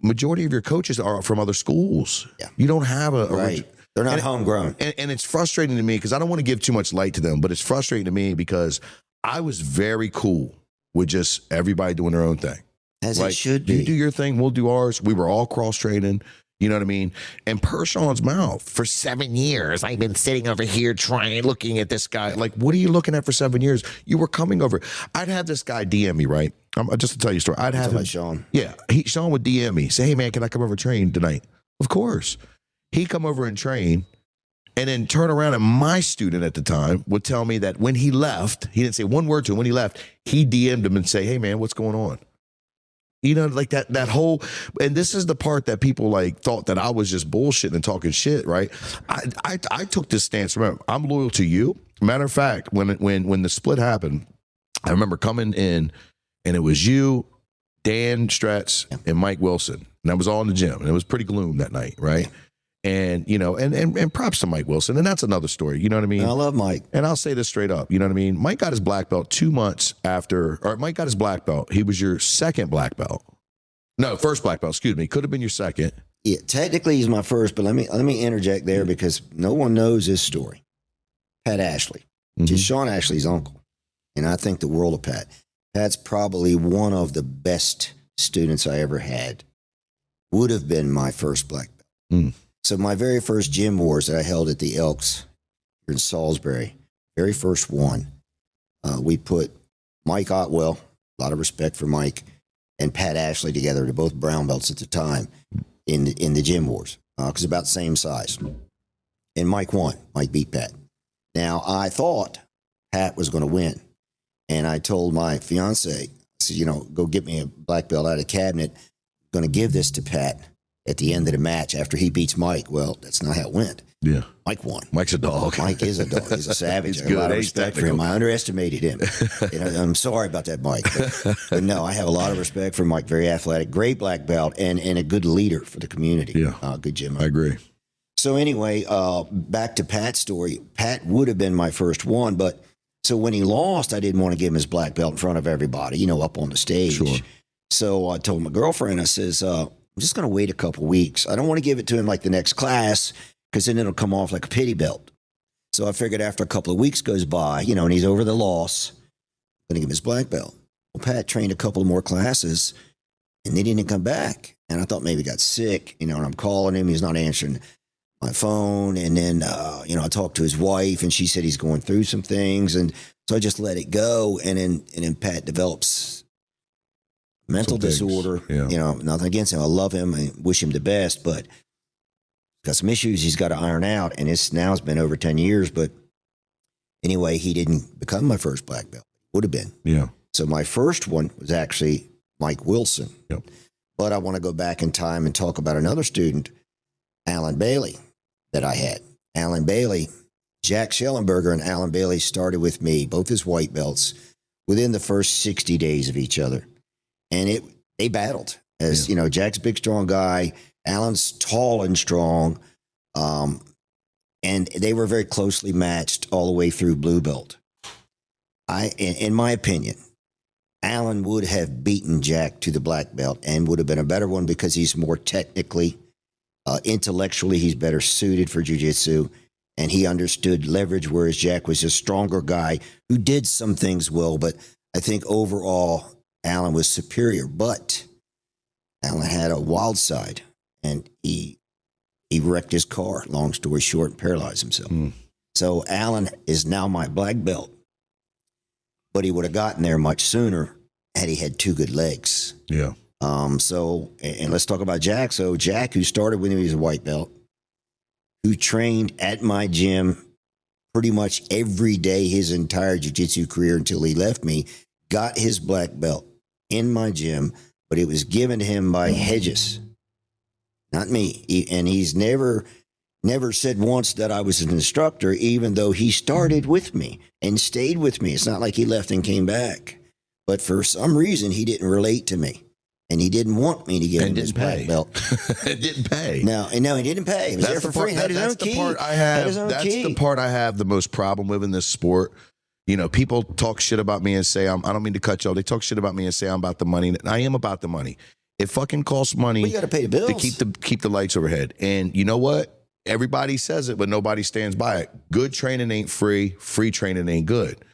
majority of your coaches are from other schools. Yeah. You don't have right. They're not homegrown. And it's frustrating to me because I don't want to give too much light to them, but it's frustrating to me because I was very cool with just everybody doing their own thing. As it should be. You do your thing, we'll do ours. We were all cross-training. You know what I mean? And per Sean's mouth, for 7 years, I've been sitting over here looking at this guy. Like, what are you looking at for 7 years? You were coming over. I'd have this guy DM me, right? Just to tell you a story. I'd have him. Sean. Yeah. Sean would DM me. Say, hey, man, can I come over and train tonight? Of course. He'd come over and train and then turn around and my student at the time would tell me that when he left, he didn't say one word to him. When he left, he DM'd him and say, hey, man, what's going on? You know, like that whole, and this is the part that people like thought that I was just bullshitting and talking shit, right? I took this stance. Remember, I'm loyal to you. Matter of fact, when the split happened, I remember coming in and it was you, Dan Stratz, and Mike Wilson. And that was all in the gym. And it was pretty gloom that night, right? And, you know, and props to Mike Wilson. And that's another story. You know what I mean? I love Mike. And I'll say this straight up. You know what I mean? Mike got his black belt 2 months after, or Mike got his black belt. He was your second black belt. No, first black belt, excuse me. Could have been your second. Yeah, technically he's my first, but let me interject there because no one knows this story. Pat Ashley, which is Sean Ashley's uncle. And I think the world of Pat. Pat's probably one of the best students I ever had. Would have been my first black belt. So my very first gym wars that I held at the Elks here in Salisbury, very first one, we put Mike Otwell, a lot of respect for Mike, and Pat Ashley together. They're both brown belts at the time in the gym wars because about the same size. And Mike won. Mike beat Pat. Now, I thought Pat was going to win. And I told my fiance, I said, you know, go get me a black belt out of the cabinet. I'm going to give this to Pat at the end of the match after he beats Mike. Well, that's not how it went. Yeah. Mike won. Mike's a dog. Mike is a dog. He's a savage. He's I have a lot of good. respect for him. I underestimated him. You know, I'm sorry about that, Mike. But no, I have a lot of respect for Mike. Very athletic, great black belt, and a good leader for the community. Yeah. Good gym. I agree. So anyway, back to Pat's story. Pat would have been my first one, but so when he lost, I didn't want to give him his black belt in front of everybody, you know, up on the stage. Sure. So I told my girlfriend, I says, I'm just going to wait a couple weeks. I don't want to give it to him like the next class because then it'll come off like a pity belt. So I figured after a couple of weeks goes by, you know, and he's over the loss, I'm going to give him his black belt. Well, Pat trained a couple of more classes and they didn't come back. And I thought maybe he got sick, you know, and I'm calling him. He's not answering my phone. And then, you know, I talked to his wife and she said he's going through some things. And so I just let it go. And then Pat develops mental disorder. Yeah. You know, nothing against him. I love him. I wish him the best, but got some issues he's got to iron out. And it's been over 10 years. But anyway, he didn't become my first black belt. Would have been. Yeah. So my first one was actually Mike Wilson. Yep. But I want to go back in time and talk about another student, Alan Bailey, that I had. Alan Bailey, Jack Schellenberger and Alan Bailey started with me, both as white belts, within the first 60 days of each other. And they battled. As, you know, Jack's a big, strong guy. Alan's tall and strong. And they were very closely matched all the way through blue belt. In my opinion, Alan would have beaten Jack to the black belt and would have been a better one because he's more technically, intellectually, he's better suited for jiu-jitsu. And he understood leverage, whereas Jack was a stronger guy who did some things well. But I think overall, Alan was superior, but Alan had a wild side, and he wrecked his car, long story short, and paralyzed himself. So Alan is now my black belt, but he would have gotten there much sooner had he had two good legs. Yeah. So, and let's talk about Jack. So Jack, who started when he was a white belt, who trained at my gym pretty much every day his entire jiu-jitsu career until he left me, got his black belt in my gym, but it was given to him by Hedges, not me. And he's never said once that I was an instructor, even though he started with me and stayed with me. It's not like he left and came back. But for some reason, he didn't relate to me. And he didn't want me to give him his black belt. It didn't pay. No, he didn't pay. He was there for free. Had his own key. That's the part I have the most problem with in this sport. You know, people talk shit about me and say, I don't mean to cut y'all. They talk shit about me and say I'm about the money. And I am about the money. It fucking costs money. Well, you got to pay the bills to keep the lights overhead. And you know what? Everybody says it, but nobody stands by it. Good training ain't free. Free training ain't good.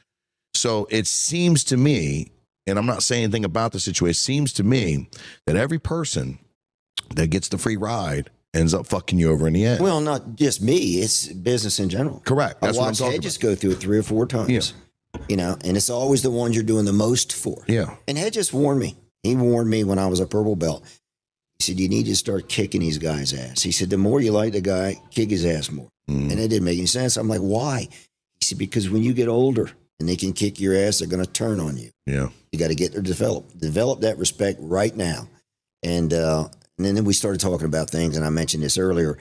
So it seems to me, and I'm not saying anything about the situation, it seems to me that every person that gets the free ride ends up fucking you over in the end. Well, not just me. It's business in general. Correct. That's what I'm talking about. I watched Hedges go through it 3 or 4 times. Yeah. You know, and it's always the ones you're doing the most for. Yeah. And Hedges warned me. He warned me when I was a purple belt. He said, you need to start kicking these guys' ass. He said, the more you like the guy, kick his ass more. And it didn't make any sense. I'm like, why? He said, because when you get older and they can kick your ass, they're going to turn on you. Yeah. You got to get there, develop that respect right now. And then we started talking about things, and I mentioned this earlier.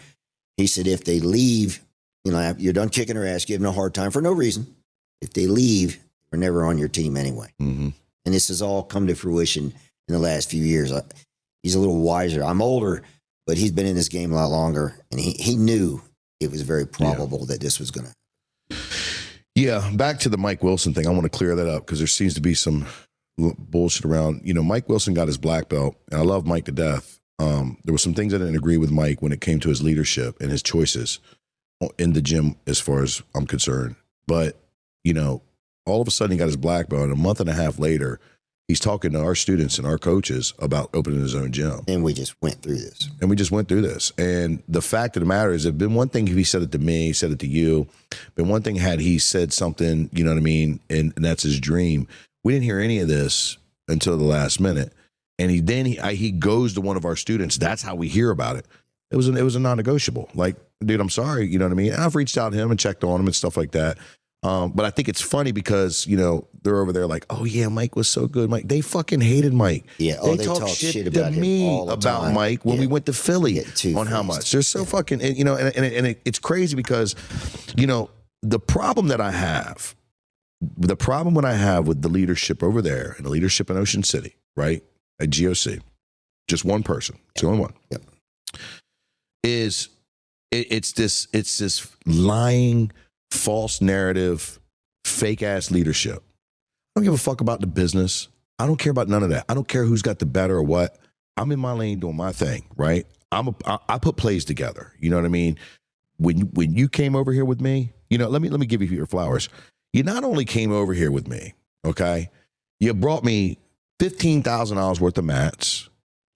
He said, if they leave, you know, you're done kicking their ass, giving them a hard time for no reason. If they leave, they're never on your team anyway. And this has all come to fruition in the last few years. He's a little wiser. I'm older, but he's been in this game a lot longer, and he knew it was very probable that this was going to. Yeah, back to the Mike Wilson thing. I want to clear that up because there seems to be some bullshit around. You know, Mike Wilson got his black belt, and I love Mike to death. There were some things I didn't agree with Mike when it came to his leadership and his choices in the gym as far as I'm concerned. But, you know, all of a sudden he got his black belt, and a month and a half later, he's talking to our students and our coaches about opening his own gym. And we just went through this. And the fact of the matter is, it'd been one thing if he said it to me, he said it to you. But one thing had he said something, you know what I mean, and that's his dream. We didn't hear any of this until the last minute. And he goes to one of our students. That's how we hear about it. It was a non-negotiable. Like, dude, I'm sorry, you know what I mean? And I've reached out to him and checked on him and stuff like that. But I think it's funny because, you know, they're over there like, oh yeah, Mike was so good. Mike, they fucking hated Mike. Yeah, they talk shit about me all the time. Mike when we went to Philly on how much. They're so fucking, and, you know, and it's crazy because, you know, the problem when I have with the leadership over there and the leadership in Ocean City, right, at GOC, just one person, it's the only one, is it's this lying, false narrative, fake ass leadership. I don't give a fuck about the business. I don't care about none of that. I don't care who's got the better or what. I'm in my lane doing my thing, right? I put plays together. You know what I mean? When you came over here with me, you know, let me give you your flowers. You not only came over here with me, okay? You brought me $15,000 worth of mats,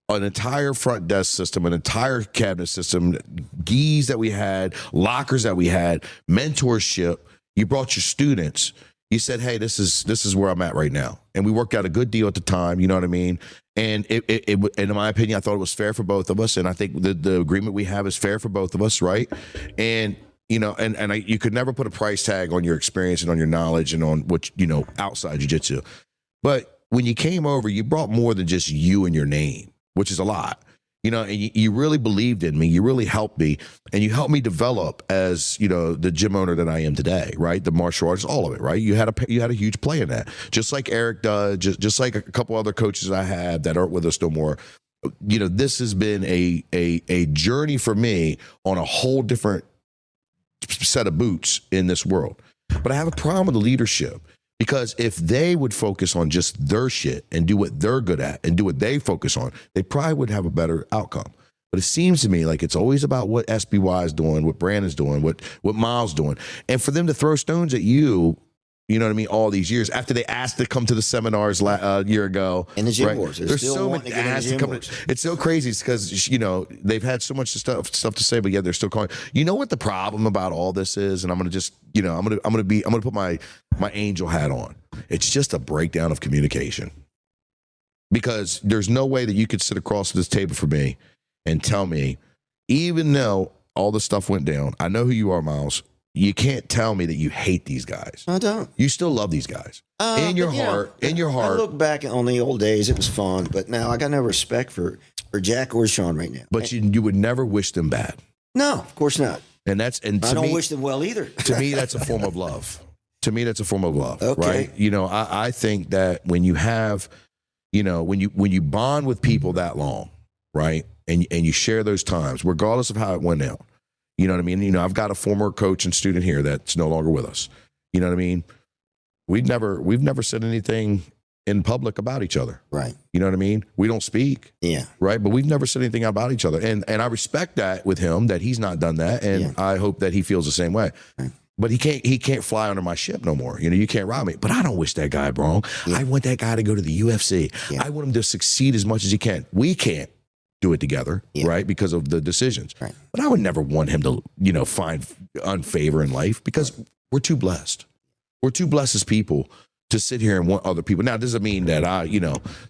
an entire front desk system, an entire cabinet system, gis that we had, lockers that we had, mentorship. You brought your students. You said, hey, this is where I'm at right now. And we worked out a good deal at the time, you know what I mean? And it in my opinion, I thought it was fair for both of us. And I think the agreement we have is fair for both of us, right? And, you know, you could never put a price tag on your experience and on your knowledge and on what, you know, outside jiu-jitsu. But when you came over, you brought more than just you and your name, which is a lot, you know, and you really believed in me. You really helped me, and you helped me develop as, you know, the gym owner that I am today, right? The martial arts, all of it, right? You had a huge play in that, just like Eric does, just like a couple other coaches I have that aren't with us no more. You know, this has been a journey for me on a whole different set of boots in this world. But I have a problem with the leadership. Because if they would focus on just their shit and do what they're good at and do what they focus on, they probably would have a better outcome. But it seems to me like it's always about what SBY is doing, what Brandon's doing, what Miles doing. And for them to throw stones at you You know what I mean? All these years after they asked to come to the seminars a year ago. And the gym right? wars. There's so many asked to come. It's so crazy because, you know, they've had so much stuff to say, but yet they're still calling. You know what the problem about all this is? And I'm going to just, you know, I'm going to put my angel hat on. It's just a breakdown of communication. Because there's no way that you could sit across this table from me and tell me, even though all this stuff went down, I know who you are, Miles. You can't tell me that you hate these guys. I don't. You still love these guys. In your heart. I look back on the old days, it was fun, but now I got no respect for Jack or Sean right now. But you would never wish them bad. No, of course not. And I don't wish them well either. To me, that's a form of love. To me, that's a form of love. Okay. Right? You know, I think that when you have, you know, when you bond with people that long, right? And you share those times, regardless of how it went down. You know what I mean? You know, I've got a former coach and student here that's no longer with us. You know what I mean? We've never said anything in public about each other. Right. You know what I mean? We don't speak. Yeah. Right. But we've never said anything about each other. And I respect that with him, that he's not done that. And I hope that he feels the same way. Right. But he can't fly under my ship no more. You know, you can't rob me. But I don't wish that guy wrong. Yeah. I want that guy to go to the UFC. Yeah. I want him to succeed as much as he can. We can't do it together, right? Because of the decisions. Right. But I would never want him to, you know, find unfavor in life because we're too blessed. We're too blessed as people to sit here and want other people. Now, it doesn't mean that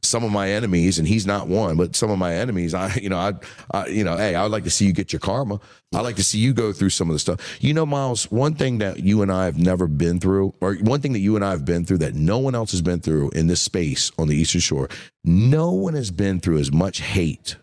some of my enemies, and he's not one, but some of my enemies, hey, I would like to see you get your karma. I like to see you go through some of the stuff. You know, Miles, one thing that you and I have never been through, or one thing that you and I have been through that no one else has been through in this space on the Eastern Shore, no one has been through as much hate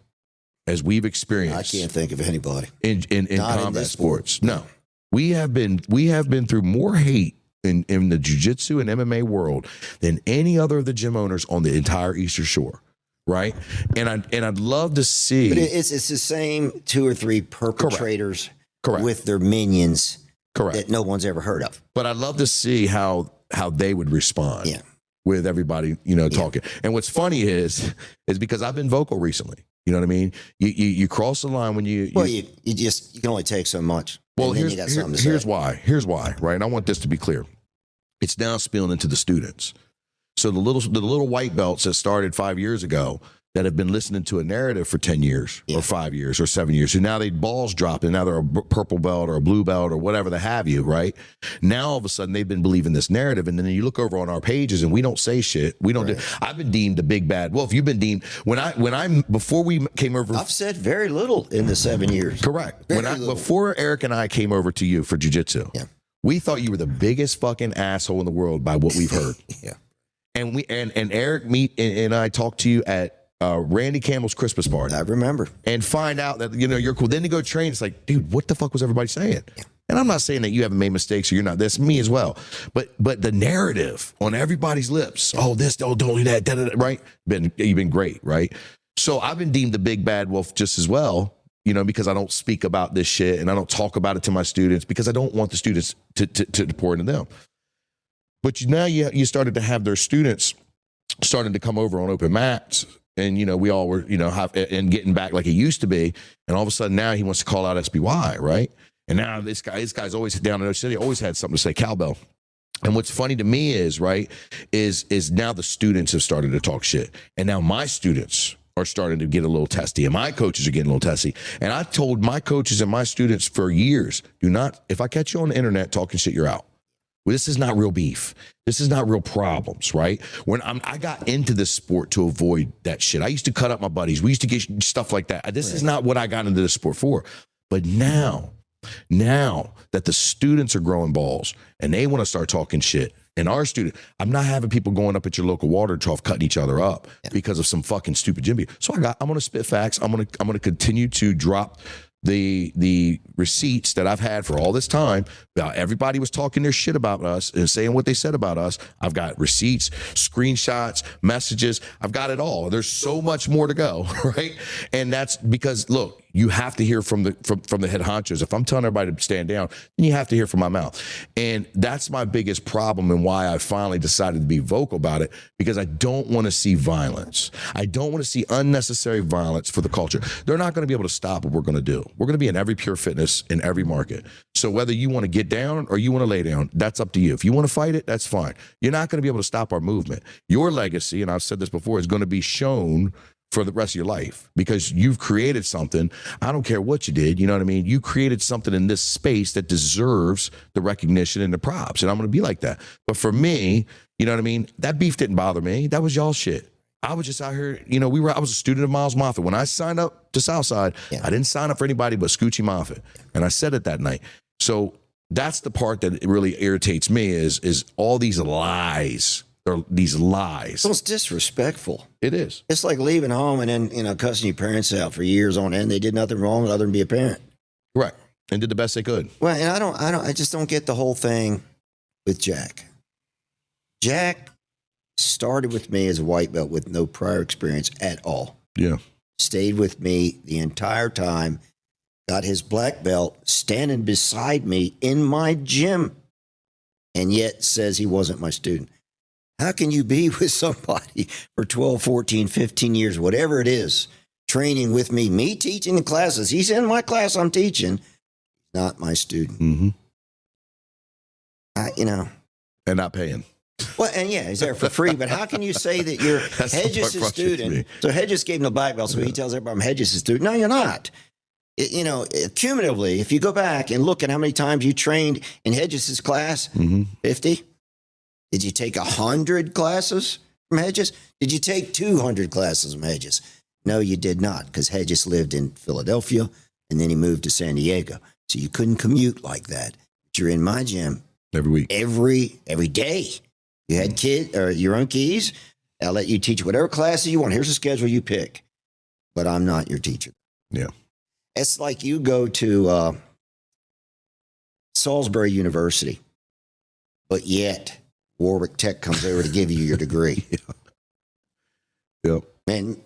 as we've experienced. I can't think of anybody in combat sports. No, we have been through more hate in the jiu-jitsu and MMA world than any other of the gym owners on the entire Eastern Shore, right? And I'd love to see. But it's the same 2 or 3 perpetrators Correct. With their minions Correct. that no one's ever heard of. But I'd love to see how they would respond. Yeah. With everybody, you know, talking. And what's funny is because I've been vocal recently. You know what I mean? You cross the line when you can only take so much. Well, here's why, right? And I want this to be clear. It's now spilling into the students. So the little white belts that started 5 years ago that have been listening to a narrative for 10 years or 5 years or 7 years. So now they balls dropped and now they're a purple belt or a blue belt or whatever they have you, right? Now all of a sudden they've been believing this narrative, and then you look over on our pages and we don't say shit. We don't. I've been deemed the big bad. Well, if you've been deemed before we came over, I've said very little in the 7 years. Correct. Before Eric and I came over to you for jiu-jitsu, we thought you were the biggest fucking asshole in the world by what we've heard. And Eric and I talked to you at Randy Campbell's Christmas party. I remember. And find out that, you know, you're cool. Then you go train. It's like, dude, what the fuck was everybody saying? Yeah. And I'm not saying that you haven't made mistakes or you're not. That's me as well. But the narrative on everybody's lips, don't do that, right? You've been great, right? So I've been deemed the big bad wolf just as well, you know, because I don't speak about this shit and I don't talk about it to my students because I don't want the students to pour into them. But now you started to have their students starting to come over on open mats. And, you know, we all were, you know, and getting back like it used to be. And all of a sudden now he wants to call out SBY, right? And now this guy's always down in the city, always had something to say, cowbell. And what's funny to me is now the students have started to talk shit. And now my students are starting to get a little testy. And my coaches are getting a little testy. And I told my coaches and my students for years, if I catch you on the internet talking shit, you're out. Well, this is not real beef. This is not real problems, right? I got into this sport to avoid that shit. I used to cut up my buddies. We used to get stuff like that. This is not what I got into this sport for. But now that the students are growing balls and they want to start talking shit, and our student, I'm not having people going up at your local water trough cutting each other up because of some fucking stupid gym beer. So I'm going to spit facts. I'm going to continue to drop the receipts that I've had for all this time about everybody was talking their shit about us and saying what they said about us. I've got receipts, screenshots, messages. I've got it all. There's so much more to go, right? And that's because, look, You have to hear from the head honchos. If I'm telling everybody to stand down, then you have to hear from my mouth. And that's my biggest problem and why I finally decided to be vocal about it, because I don't want to see violence. I don't want to see unnecessary violence for the culture. They're not going to be able to stop what we're going to do. We're going to be in every Pure Fitness in every market. So whether you want to get down or you want to lay down, that's up to you. If you want to fight it, that's fine. You're not going to be able to stop our movement. Your legacy, and I've said this before, is going to be shown for the rest of your life, because you've created something. I don't care what you did, you know what I mean? You created something in this space that deserves the recognition and the props, and I'm going to be like that. But for me, you know what I mean? That beef didn't bother me. That was y'all shit. I was just out here, you know, I was a student of Miles Moffit. When I signed up to Southside, I didn't sign up for anybody but Scoochie Moffit. And I said it that night. So that's the part that really irritates me is all these lies. These lies. Well, it's disrespectful. It is. It's like leaving home and then, you know, cussing your parents out for years on end. They did nothing wrong other than be a parent. Right. And did the best they could. Well, and I just don't get the whole thing with Jack. Jack started with me as a white belt with no prior experience at all. Yeah. Stayed with me the entire time. Got his black belt standing beside me in my gym. And yet says he wasn't my student. How can you be with somebody for 12, 14, 15 years, whatever it is, training with me teaching the classes? He's in my class I'm teaching, not my student. Mm-hmm. You know. And not paying. Well, and yeah, he's there for free, but how can you say that you're Hedges' student? So Hedges gave him the black belt, so he tells everybody I'm Hedges' student. No, you're not. You know, cumulatively, if you go back and look at how many times you trained in Hedges' class, 50? Did you take 100 classes from Hedges? Did you take 200 classes from Hedges? No, you did not, because Hedges lived in Philadelphia, and then he moved to San Diego. So you couldn't commute like that. But you're in my gym. Every week. Every day. You had your own keys. I'll let you teach whatever classes you want. Here's the schedule you pick. But I'm not your teacher. Yeah. It's like you go to Salisbury University, but yet Warwick Tech comes over to give you your degree. Yep. And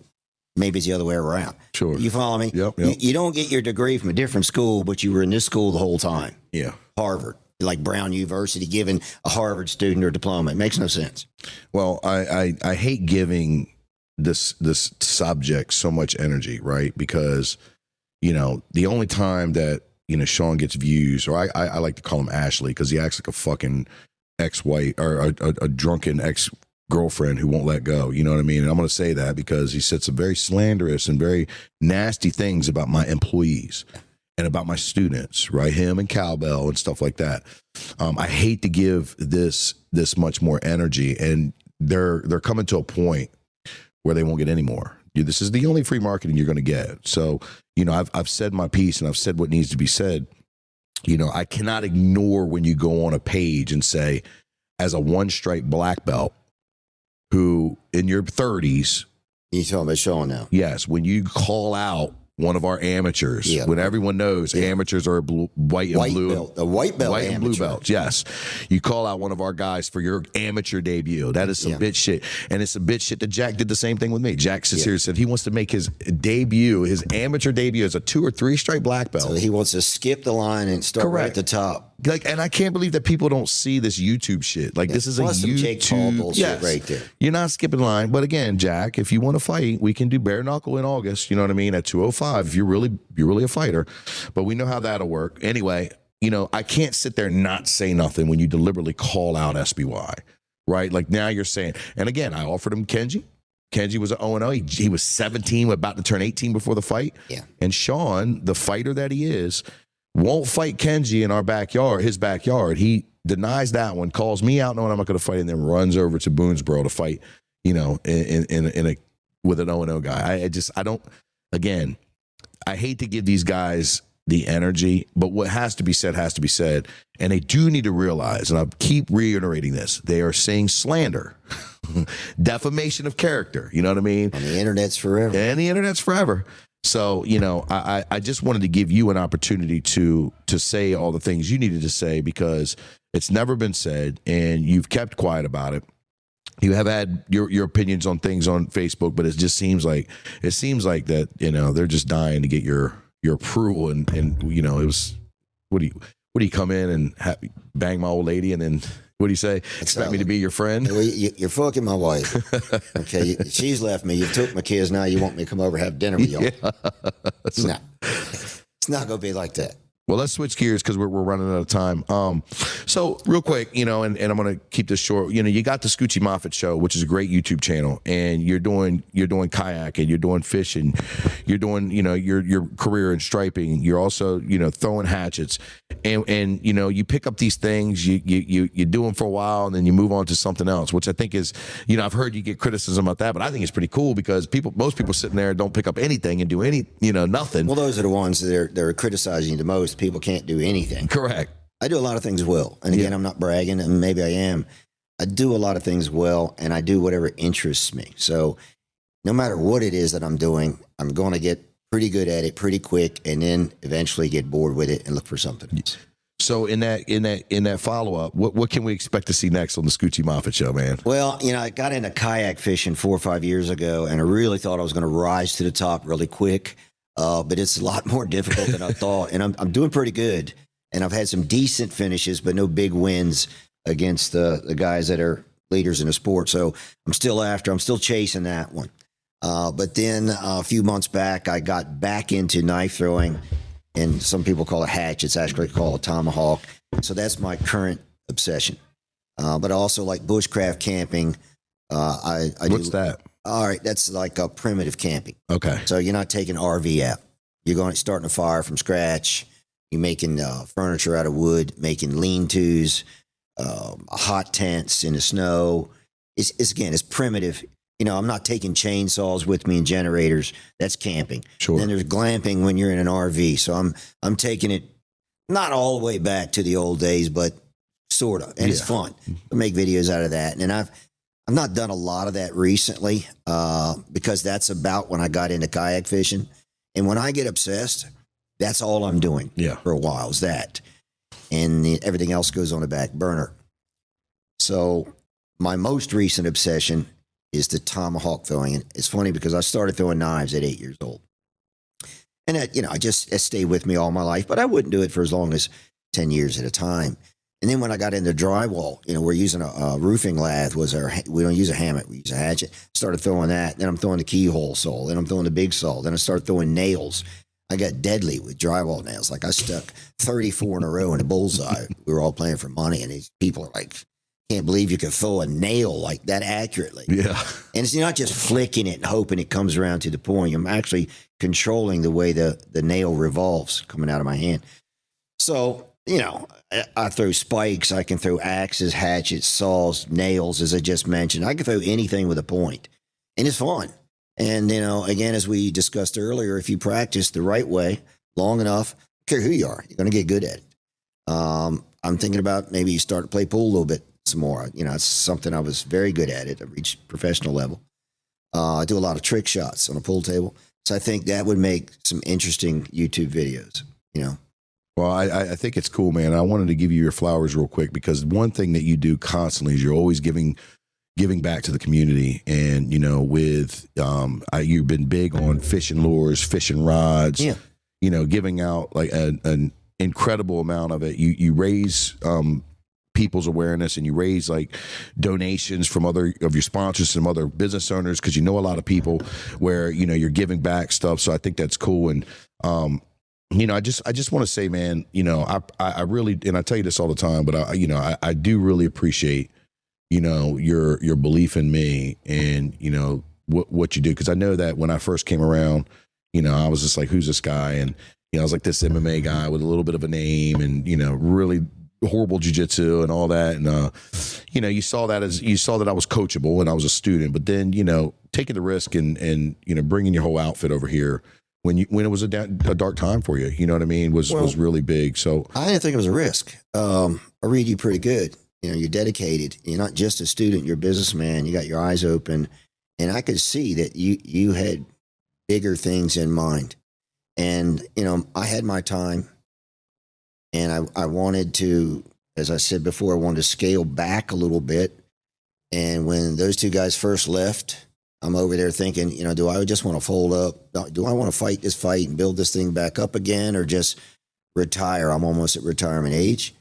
maybe it's the other way around. Sure. You follow me? Yep. You don't get your degree from a different school, but you were in this school the whole time. Yeah. Harvard. Like Brown University giving a Harvard student a diploma. It makes no sense. Well, I hate giving this subject so much energy, right? Because, you know, the only time that, you know, Sean gets views, or I like to call him Ashley because he acts like a fucking ex-wife or a drunken ex-girlfriend who won't let go. You know what I mean? And I'm going to say that because he said some very slanderous and very nasty things about my employees and about my students, right? Him and Cowbell and stuff like that. I hate to give this much more energy, and they're coming to a point where they won't get any more. This is the only free marketing you're going to get. So, you know, I've said my piece and I've said what needs to be said. You know, I cannot ignore when you go on a page and say, as a one-stripe black belt who in your 30s. You talking about Sean now? Yes. When you call out one of our amateurs, when everyone knows amateurs are white and blue. Belt, a white belt white amateur. And blue belts, yes. You call out one of our guys for your amateur debut. That is some bitch shit. And it's some bitch shit that Jack did the same thing with me. Jack Cicero said he wants to make his debut, his amateur debut as a 2 or 3 stripe black belt. So he wants to skip the line and start right at the top. Like, and I can't believe that people don't see this YouTube shit. Like, this is plus a YouTube Jake Paul bullshit right there. You're not skipping line. But again, Jack, if you want to fight, we can do bare knuckle in August. You know what I mean? At 205, if you're really a fighter. But we know how that'll work. Anyway, you know, I can't sit there and not say nothing when you deliberately call out SBY, right? Like, now you're saying, and again, I offered him Kenji. Kenji was an 0-0. He was 17, about to turn 18 before the fight. Yeah. And Sean, the fighter that he is, won't fight Kenji in our backyard, his backyard. He denies that one, calls me out knowing I'm not going to fight, and then runs over to Boonesboro to fight, you know, with an 0-0 guy. I don't, again, I hate to give these guys the energy, but what has to be said has to be said. And they do need to realize, and I keep reiterating this, they are saying slander, defamation of character. You know what I mean? On the internet's forever. And the internet's forever. So, you know, I just wanted to give you an opportunity to say all the things you needed to say, because it's never been said and you've kept quiet about it. You have had your opinions on things on Facebook, but it just seems like that, you know, they're just dying to get your your approval, and you know, it was, what do you come in and bang my old lady, and then what do you say? Expect me to be your friend? Well, you're fucking my wife. Okay, she's left me. You took my kids. Now you want me to come over and have dinner with y'all? Yeah. No, it's not going to be like that. Well, let's switch gears because we're running out of time. So real quick, you know, and I'm going to keep this short. You know, you got the Scoochie Moffit show, which is a great YouTube channel, and you're doing kayaking, you're doing fishing, you're doing, you know, your career in striping. You're also, you know, throwing hatchets, and you know, you pick up these things, you do them for a while, and then you move on to something else, which I think is, you know, I've heard you get criticism about that, but I think it's pretty cool because most people sitting there don't pick up anything and do nothing. Well, those are the ones that are criticizing you the most. People can't do anything. Correct. I do a lot of things well. And again, I'm not bragging, and maybe I am. I do a lot of things well, and I do whatever interests me. So no matter what it is that I'm doing, I'm going to get pretty good at it pretty quick, and then eventually get bored with it and look for something else. So in that follow-up, what can we expect to see next on the Scoochie Moffit show, man? Well, you know, I got into kayak fishing 4 or 5 years ago, and I really thought I was going to rise to the top really quick. But it's a lot more difficult than I thought, and I'm doing pretty good. And I've had some decent finishes, but no big wins against the guys that are leaders in the sport. So I'm still chasing that one. But then a few months back, I got back into knife throwing, and some people call it hatch. It's actually called a tomahawk. So that's my current obsession. But I also like bushcraft camping. What's that? All right, that's like a primitive camping. Okay. So you're not taking RV out. You're starting a fire from scratch. You're making furniture out of wood, making lean-tos, hot tents in the snow. It's primitive. You know, I'm not taking chainsaws with me and generators. That's camping. Sure. Then there's glamping when you're in an RV. So I'm taking it not all the way back to the old days, but sort of. And it's fun to make videos out of that. And I've not done a lot of that recently because that's about when I got into kayak fishing. And when I get obsessed, that's all I'm doing for a while is that. And everything else goes on the back burner. So my most recent obsession is the tomahawk throwing. And it's funny because I started throwing knives at 8 years old. And that, you know, it stayed with me all my life, but I wouldn't do it for as long as 10 years at a time. And then when I got into drywall, you know, we're using a roofing lathe. We don't use a hammock, we use a hatchet. Started throwing that. Then I'm throwing the keyhole saw. Then I'm throwing the big saw. Then I started throwing nails. I got deadly with drywall nails. Like I stuck 34 in a row in a bullseye. We were all playing for money, and these people are like, can't believe you could throw a nail like that accurately. Yeah. And it's not just flicking it and hoping it comes around to the point. I'm actually controlling the way the nail revolves coming out of my hand. So, you know, I throw spikes. I can throw axes, hatchets, saws, nails, as I just mentioned. I can throw anything with a point, and it's fun. And, you know, again, as we discussed earlier, if you practice the right way long enough, I don't care who you are, you're going to get good at it. I'm thinking about maybe you start to play pool a little bit some more. You know, it's something I was very good at it. I reached professional level. I do a lot of trick shots on a pool table. So I think that would make some interesting YouTube videos, you know. Well, I think it's cool, man. I wanted to give you your flowers real quick because one thing that you do constantly is you're always giving back to the community. And, you know, with you've been big on fishing lures, fishing rods, you know, giving out like an incredible amount of it. You raise people's awareness, and you raise like donations from other of your sponsors, some other business owners, because you know a lot of people where, you know, you're giving back stuff. So I think that's cool. And you know, I just want to say, man, you know, I really, and I tell you this all the time, but I do really appreciate, you know, your belief in me and, you know, what you do. Cause I know that when I first came around, you know, I was just like, who's this guy? And, you know, I was like this MMA guy with a little bit of a name and, you know, really horrible jiu-jitsu and all that. And, you know, you saw that I was coachable and I was a student, but then, you know, taking the risk and, you know, bringing your whole outfit over here when it was a dark time for you, you know what I mean, was really big. So I didn't think it was a risk. I read you pretty good. You know, you're dedicated. You're not just a student. You're a businessman. You got your eyes open. And I could see that you had bigger things in mind. And, you know, I had my time. And I wanted to, as I said before, I wanted to scale back a little bit. And when those two guys first left, I'm over there thinking, do I just want to fold up? Do I want to fight this fight and build this thing back up again, or just retire? I'm almost at retirement age.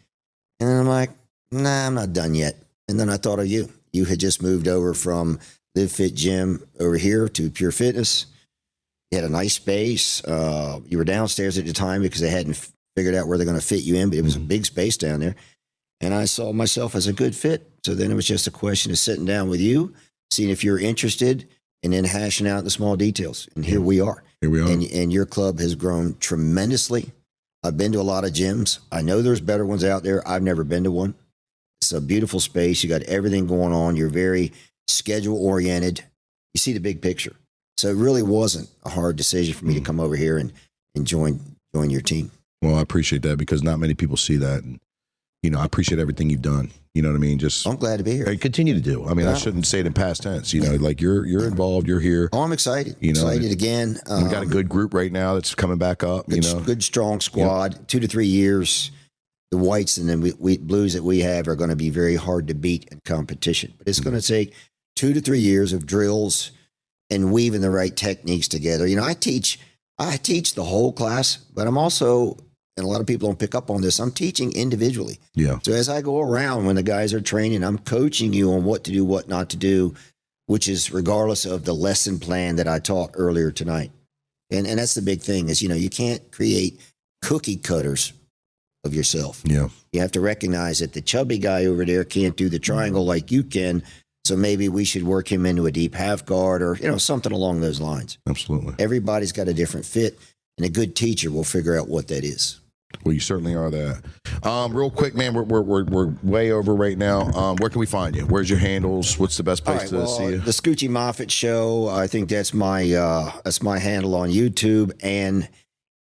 And then I'm like, nah, I'm not done yet. And then I thought of you. You had just moved over from Live Fit Gym over here to Pure Fitness. You had a nice space. You were downstairs at the time because they hadn't figured out where they're going to fit you in, but it was a big space down there. And I saw myself as a good fit. So then it was just a question of sitting down with you, seeing if you're interested, and then hashing out the small details. And here we are. Here we are. And your club has grown tremendously. I've been to a lot of gyms. I know there's better ones out there. I've never been to one. It's a beautiful space. You got everything going on. You're very schedule oriented. You see the big picture. So it really wasn't a hard decision for me to come over here and join your team. Well, I appreciate that, because not many people see that. And, I appreciate everything you've done. You know what I mean? I'm glad to be here. Continue to do. I mean, I shouldn't say it in past tense. Like you're involved. You're here. Oh, I'm excited. Excited again. We've got a good group right now that's coming back up. Good strong squad. 2 to 3 years. The whites and then we blues that we have are going to be very hard to beat in competition. But it's going to take 2 to 3 years of drills and weaving the right techniques together. I teach the whole class, but I'm also, and a lot of people don't pick up on this, I'm teaching individually. Yeah. So as I go around when the guys are training, I'm coaching you on what to do, what not to do, which is regardless of the lesson plan that I taught earlier tonight. And that's the big thing is, you can't create cookie cutters of yourself. Yeah. You have to recognize that the chubby guy over there can't do the triangle like you can. So maybe we should work him into a deep half guard or, something along those lines. Absolutely. Everybody's got a different fit, and a good teacher will figure out what that is. Well, you certainly are that. Real quick, man, we're way over right now. Where can we find you? Where's your handles? What's the best place to see you? The Scoochie Moffit Show. I think that's my handle on YouTube and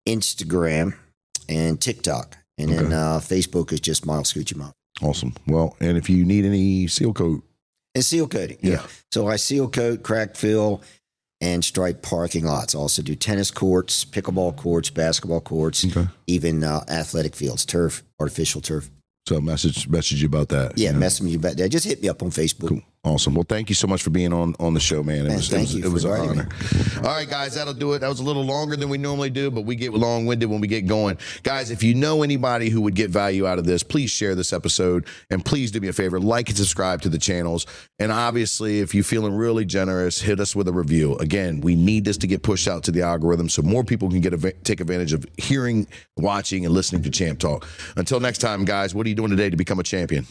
Instagram and TikTok. And then Facebook is just Miles Scoochie Moffit. Awesome. Well, and if you need any seal coat. And seal coating. Yeah. So I seal coat, crack fill, and stripe parking lots. Also do tennis courts, pickleball courts, basketball courts, even athletic fields, turf, artificial turf. So message you about that. Yeah, message me about that. Just hit me up on Facebook. Cool. Awesome. Well, thank you so much for being on the show, man. It was an honor. All right, guys, that'll do it. That was a little longer than we normally do, but we get long-winded when we get going. Guys, if you know anybody who would get value out of this, please share this episode, and please do me a favor, like and subscribe to the channels. And obviously, if you're feeling really generous, hit us with a review. Again, we need this to get pushed out to the algorithm so more people can take advantage of hearing, watching, and listening to Champ Talk. Until next time, guys, what are you doing today to become a champion?